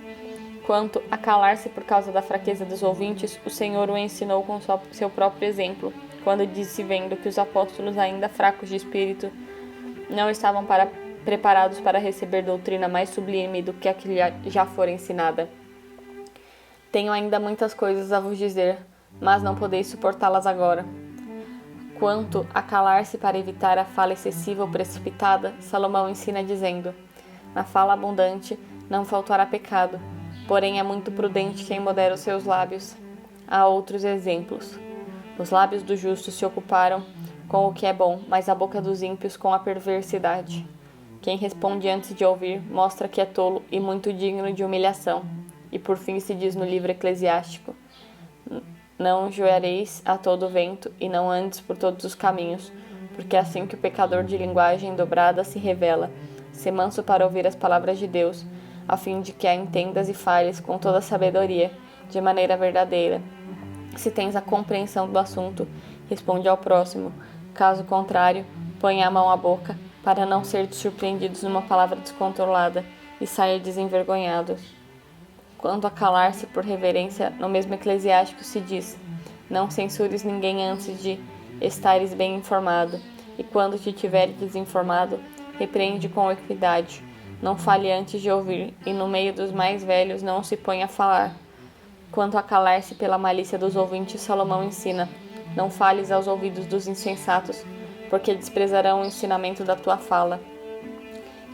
Quanto a calar-se por causa da fraqueza dos ouvintes, o Senhor o ensinou com seu próprio exemplo, quando disse, vendo que os apóstolos, ainda fracos de espírito, não estavam preparados para receber doutrina mais sublime do que a que já fora ensinada. Tenho ainda muitas coisas a vos dizer, mas não podeis suportá-las agora. Quanto a calar-se para evitar a fala excessiva ou precipitada, Salomão ensina dizendo: na fala abundante não faltará pecado, porém é muito prudente quem modera os seus lábios. Há outros exemplos. Os lábios do justo se ocuparam com o que é bom, mas a boca dos ímpios com a perversidade. Quem responde antes de ouvir mostra que é tolo e muito digno de humilhação. E por fim se diz no livro eclesiástico: não joareis a todo vento e não andes por todos os caminhos, porque é assim que o pecador de linguagem dobrada se revela. Sê manso para ouvir as palavras de Deus, a fim de que a entendas e fales com toda a sabedoria, de maneira verdadeira. Se tens a compreensão do assunto, responde ao próximo. Caso contrário, ponha a mão à boca, para não ser surpreendidos numa palavra descontrolada e saia desenvergonhado. Quanto a calar-se por reverência, no mesmo Eclesiástico se diz: não censures ninguém antes de estares bem informado, e quando te tiveres desinformado, repreende com equidade. Não fale antes de ouvir, e no meio dos mais velhos não se ponha a falar. Quanto a calar-se pela malícia dos ouvintes, Salomão ensina: não fales aos ouvidos dos insensatos, porque desprezarão o ensinamento da tua fala.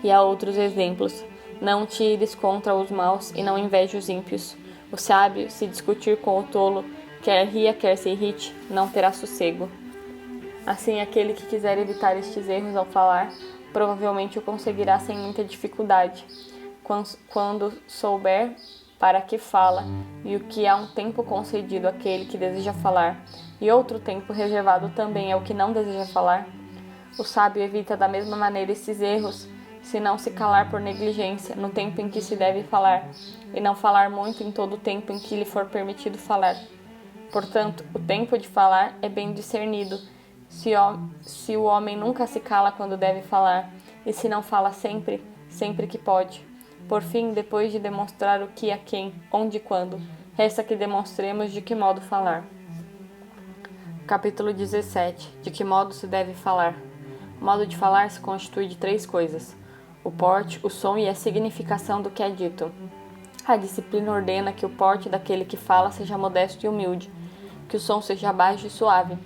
E há outros exemplos: não te ires contra os maus e não inveje os ímpios. O sábio, se discutir com o tolo, quer ria, quer se irrite, não terá sossego. Assim, aquele que quiser evitar estes erros ao falar, provavelmente o conseguirá sem muita dificuldade. Quando souber para que fala, e o que há um tempo concedido àquele que deseja falar, e outro tempo reservado também ao que não deseja falar, o sábio evita da mesma maneira esses erros, se não se calar por negligência no tempo em que se deve falar, e não falar muito em todo o tempo em que lhe for permitido falar. Portanto, o tempo de falar é bem discernido, se o homem nunca se cala quando deve falar, e se não fala sempre, sempre que pode. Por fim, depois de demonstrar o que, a quem, onde e quando, resta que demonstremos de que modo falar. Capítulo 17. De que modo se deve falar? O modo de falar se constitui de 3 coisas: o porte, o som e a significação do que é dito. A disciplina ordena que o porte daquele que fala seja modesto e humilde, que o som seja baixo e suave,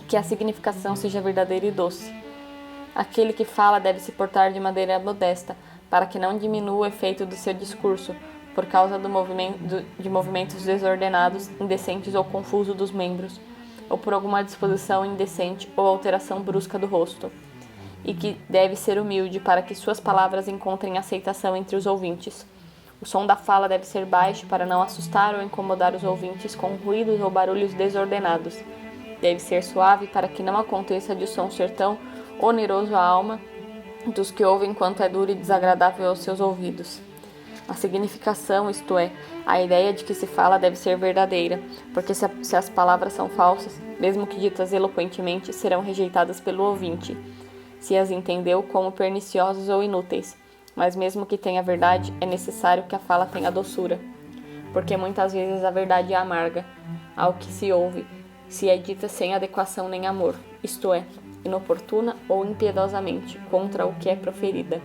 que a significação seja verdadeira e doce. Aquele que fala deve se portar de maneira modesta, para que não diminua o efeito do seu discurso, por causa de movimentos desordenados, indecentes ou confusos dos membros, ou por alguma disposição indecente ou alteração brusca do rosto. E que deve ser humilde, para que suas palavras encontrem aceitação entre os ouvintes. O som da fala deve ser baixo, para não assustar ou incomodar os ouvintes com ruídos ou barulhos desordenados. Deve ser suave, para que não aconteça de o som ser tão oneroso à alma dos que ouvem quanto é duro e desagradável aos seus ouvidos. A significação, isto é, a ideia de que se fala deve ser verdadeira, porque se as palavras são falsas, mesmo que ditas eloquentemente, serão rejeitadas pelo ouvinte, se as entendeu como perniciosas ou inúteis. Mas mesmo que tenha verdade, é necessário que a fala tenha doçura, porque muitas vezes a verdade é amarga ao que se ouve, se é dita sem adequação nem amor, isto é, inoportuna ou impiedosamente, contra o que é proferida.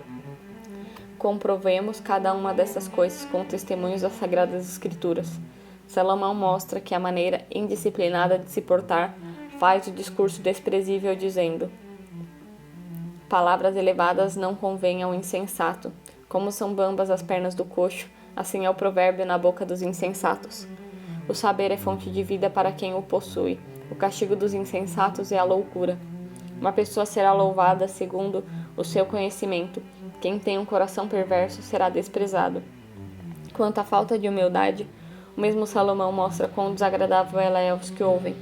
Comprovemos cada uma dessas coisas com testemunhos das Sagradas Escrituras. Salomão mostra que a maneira indisciplinada de se portar faz o discurso desprezível, dizendo: palavras elevadas não convêm ao insensato. Como são bambas as pernas do coxo, assim é o provérbio na boca dos insensatos. O saber é fonte de vida para quem o possui. O castigo dos insensatos é a loucura. Uma pessoa será louvada segundo o seu conhecimento. Quem tem um coração perverso será desprezado. Quanto à falta de humildade, o mesmo Salomão mostra quão desagradável ela é aos que ouvem.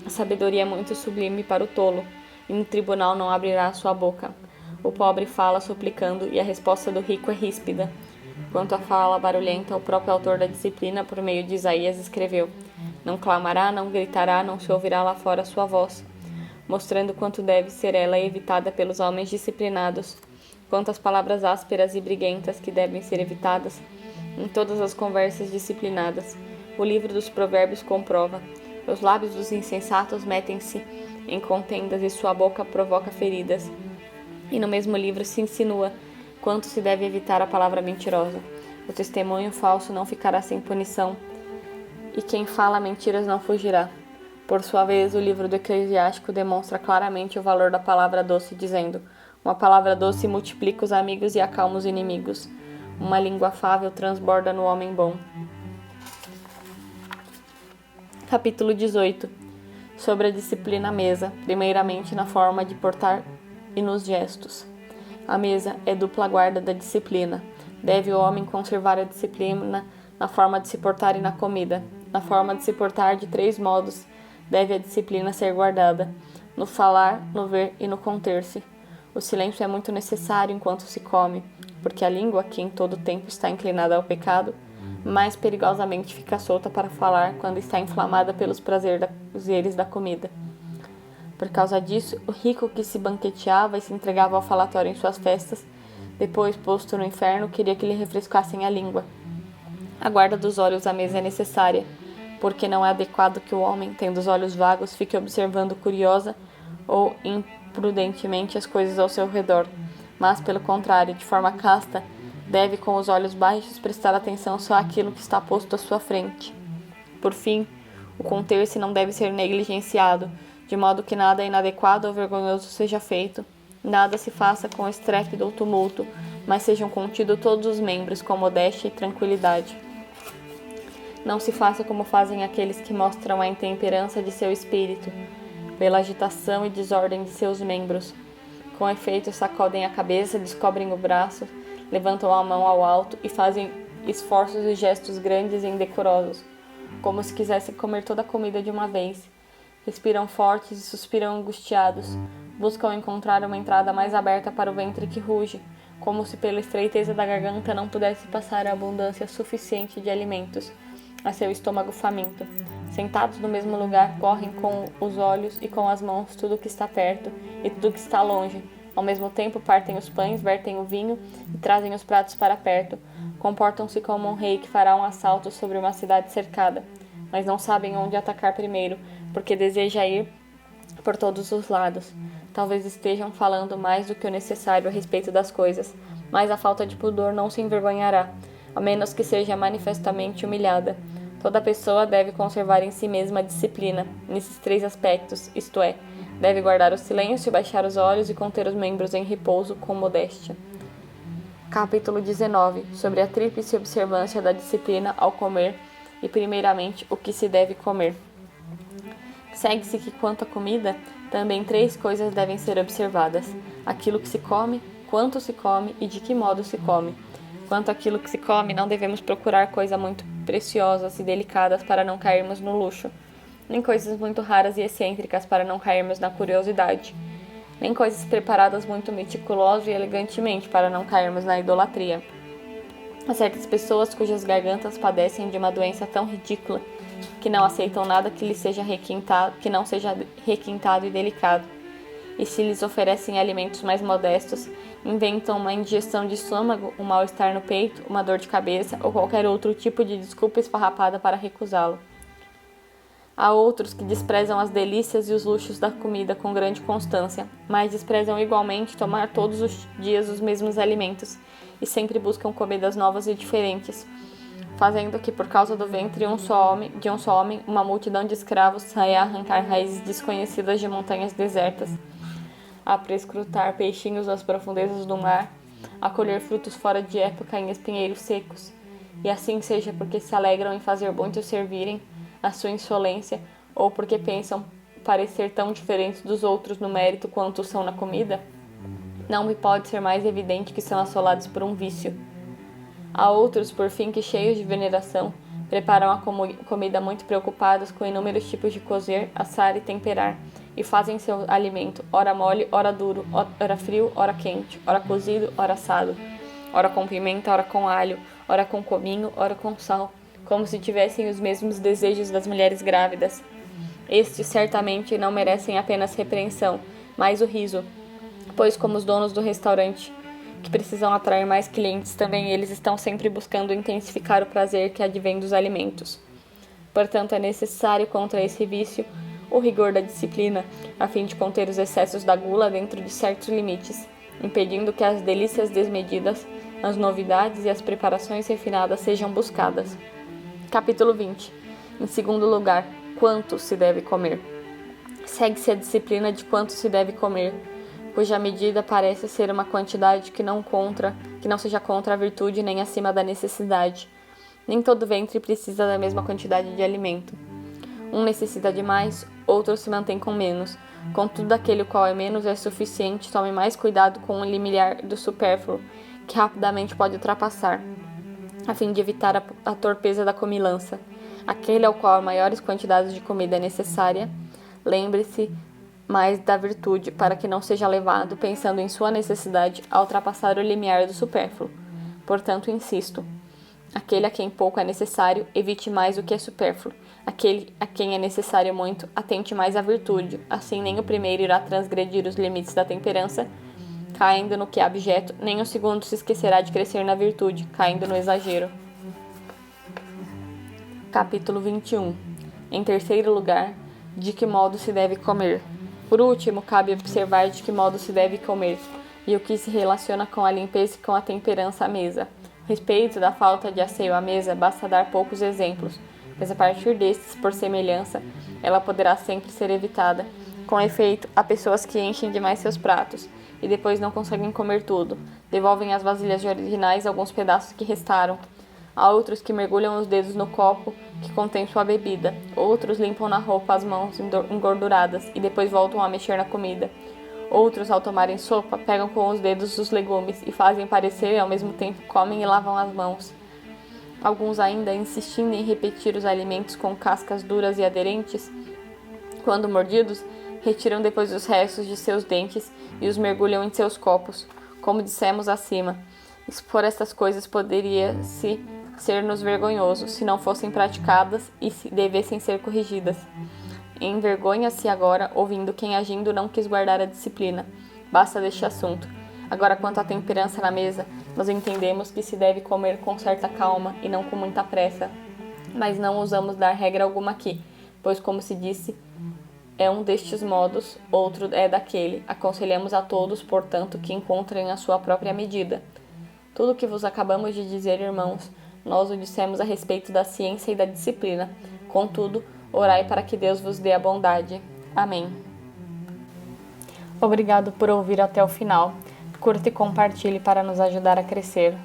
A sabedoria é muito sublime para o tolo, e no tribunal não abrirá a sua boca. O pobre fala suplicando, e a resposta do rico é ríspida. Quanto à fala barulhenta, o próprio autor da disciplina, por meio de Isaías, escreveu: não clamará, não gritará, não se ouvirá lá fora sua voz, mostrando quanto deve ser ela evitada pelos homens disciplinados. Quanto às palavras ásperas e briguentas que devem ser evitadas em todas as conversas disciplinadas, o livro dos provérbios comprova: os lábios dos insensatos metem-se em contendas e sua boca provoca feridas. E no mesmo livro se insinua quanto se deve evitar a palavra mentirosa. O testemunho falso não ficará sem punição, e quem fala mentiras não fugirá. Por sua vez, o livro do Eclesiástico demonstra claramente o valor da palavra doce, dizendo: uma palavra doce multiplica os amigos e acalma os inimigos. Uma língua afável transborda no homem bom. Capítulo 18. Sobre a disciplina à mesa, primeiramente na forma de portar e nos gestos. A mesa é dupla guarda da disciplina. Deve o homem conservar a disciplina na forma de se portar e na comida. Na forma de se portar, de 3 modos, deve a disciplina ser guardada: no falar, no ver e no conter-se. O silêncio é muito necessário enquanto se come, porque a língua, que em todo tempo está inclinada ao pecado, mais perigosamente fica solta para falar quando está inflamada pelos prazeres da comida. Por causa disso, o rico que se banqueteava e se entregava ao falatório em suas festas, depois posto no inferno, queria que lhe refrescassem a língua. A guarda dos olhos à mesa é necessária, porque não é adequado que o homem, tendo os olhos vagos, fique observando curiosa ou imprudentemente as coisas ao seu redor, mas, pelo contrário, de forma casta, deve com os olhos baixos prestar atenção só àquilo que está posto à sua frente. Por fim, o conter-se não deve ser negligenciado, de modo que nada inadequado ou vergonhoso seja feito, nada se faça com estrépito ou tumulto, mas sejam contidos todos os membros com modéstia e tranquilidade. Não se faça como fazem aqueles que mostram a intemperança de seu espírito, pela agitação e desordem de seus membros. Com efeito, sacodem a cabeça, descobrem o braço, levantam a mão ao alto e fazem esforços e gestos grandes e indecorosos, como se quisessem comer toda a comida de uma vez. Respiram fortes e suspiram angustiados. Buscam encontrar uma entrada mais aberta para o ventre que ruge, como se pela estreiteza da garganta não pudesse passar a abundância suficiente de alimentos a seu estômago faminto. Sentados no mesmo lugar, correm com os olhos e com as mãos tudo que está perto e tudo que está longe. Ao mesmo tempo, partem os pães, vertem o vinho e trazem os pratos para perto. Comportam-se como um rei que fará um assalto sobre uma cidade cercada, mas não sabem onde atacar primeiro, porque deseja ir por todos os lados. Talvez estejam falando mais do que o necessário a respeito das coisas, mas a falta de pudor não se envergonhará, a menos que seja manifestamente humilhada. Toda pessoa deve conservar em si mesma a disciplina, nesses 3 aspectos, isto é, deve guardar o silêncio, baixar os olhos e conter os membros em repouso com modéstia. Capítulo 19. Sobre a tríplice observância da disciplina ao comer e, primeiramente, o que se deve comer. Segue-se que, quanto à comida, também 3 coisas devem ser observadas: aquilo que se come, quanto se come e de que modo se come. Quanto àquilo que se come, não devemos procurar coisas muito preciosas e delicadas para não cairmos no luxo, nem coisas muito raras e excêntricas para não cairmos na curiosidade, nem coisas preparadas muito meticuloso e elegantemente para não cairmos na idolatria. Há certas pessoas cujas gargantas padecem de uma doença tão ridícula que não aceitam nada que lhes seja requintado, que não seja requintado e delicado, e se lhes oferecem alimentos mais modestos, inventam uma indigestão de estômago, um mal-estar no peito, uma dor de cabeça ou qualquer outro tipo de desculpa esfarrapada para recusá-lo. Há outros que desprezam as delícias e os luxos da comida com grande constância, mas desprezam igualmente tomar todos os dias os mesmos alimentos e sempre buscam comidas novas e diferentes, fazendo que, por causa do ventre de um só homem, uma multidão de escravos saia a arrancar raízes desconhecidas de montanhas desertas, a prescrutar peixinhos nas profundezas do mar, a colher frutos fora de época em espinheiros secos, e assim seja porque se alegram em fazer muitos servirem a sua insolência, ou porque pensam parecer tão diferentes dos outros no mérito quanto são na comida, não me pode ser mais evidente que são assolados por um vício. Há outros, por fim, que, cheios de veneração, preparam a comida muito preocupados com inúmeros tipos de cozer, assar e temperar, e fazem seu alimento, ora mole, ora duro, ora frio, ora quente, ora cozido, ora assado, ora com pimenta, ora com alho, ora com cominho, ora com sal, como se tivessem os mesmos desejos das mulheres grávidas. Estes certamente não merecem apenas repreensão, mas o riso, pois, como os donos do restaurante, que precisam atrair mais clientes, também eles estão sempre buscando intensificar o prazer que advém dos alimentos. Portanto, é necessário contra esse vício o rigor da disciplina, a fim de conter os excessos da gula dentro de certos limites, impedindo que as delícias desmedidas, as novidades e as preparações refinadas sejam buscadas. Capítulo 20. Em segundo lugar, quanto se deve comer. Segue-se a disciplina de quanto se deve comer, cuja medida parece ser uma quantidade que não seja contra a virtude nem acima da necessidade. Nem todo ventre precisa da mesma quantidade de alimento. Um necessita de mais, outro se mantém com menos. Contudo, aquele qual é menos é suficiente, tome mais cuidado com o limiar do supérfluo, que rapidamente pode ultrapassar, a fim de evitar a torpeza da comilança. Aquele ao qual maiores quantidades de comida é necessária, lembre-se mais da virtude, para que não seja levado, pensando em sua necessidade, a ultrapassar o limiar do supérfluo. Portanto, insisto, aquele a quem pouco é necessário, evite mais o que é supérfluo. Aquele a quem é necessário muito, atente mais à virtude. Assim, nem o primeiro irá transgredir os limites da temperança, caindo no que é abjeto, nem o segundo se esquecerá de crescer na virtude, caindo no exagero. Capítulo 21. Em terceiro lugar, de que modo se deve comer. Por último, cabe observar de que modo se deve comer e o que se relaciona com a limpeza e com a temperança à mesa. A respeito da falta de asseio à mesa, basta dar poucos exemplos, mas a partir destes, por semelhança, ela poderá sempre ser evitada. Com efeito, há pessoas que enchem demais seus pratos e depois não conseguem comer tudo, devolvem às vasilhas originais alguns pedaços que restaram. Há outros que mergulham os dedos no copo que contém sua bebida. Outros limpam na roupa as mãos engorduradas e depois voltam a mexer na comida. Outros, ao tomarem sopa, pegam com os dedos os legumes e fazem parecer e ao mesmo tempo comem e lavam as mãos. Alguns ainda, insistindo em repetir os alimentos com cascas duras e aderentes, quando mordidos, retiram depois os restos de seus dentes e os mergulham em seus copos. Como dissemos acima, expor estas coisas poderia-se ser-nos vergonhoso se não fossem praticadas e se devessem ser corrigidas. Envergonha-se agora, ouvindo quem agindo não quis guardar a disciplina. Basta deste assunto. Agora, quanto à temperança na mesa, nós entendemos que se deve comer com certa calma e não com muita pressa, mas não ousamos dar regra alguma aqui, pois, como se disse, é um destes modos, outro é daquele. Aconselhamos a todos, portanto, que encontrem a sua própria medida. Tudo o que vos acabamos de dizer, irmãos, nós o dissemos a respeito da ciência e da disciplina. Contudo, orai para que Deus vos dê a bondade. Amém. Obrigado por ouvir até o final. Curta e compartilhe para nos ajudar a crescer.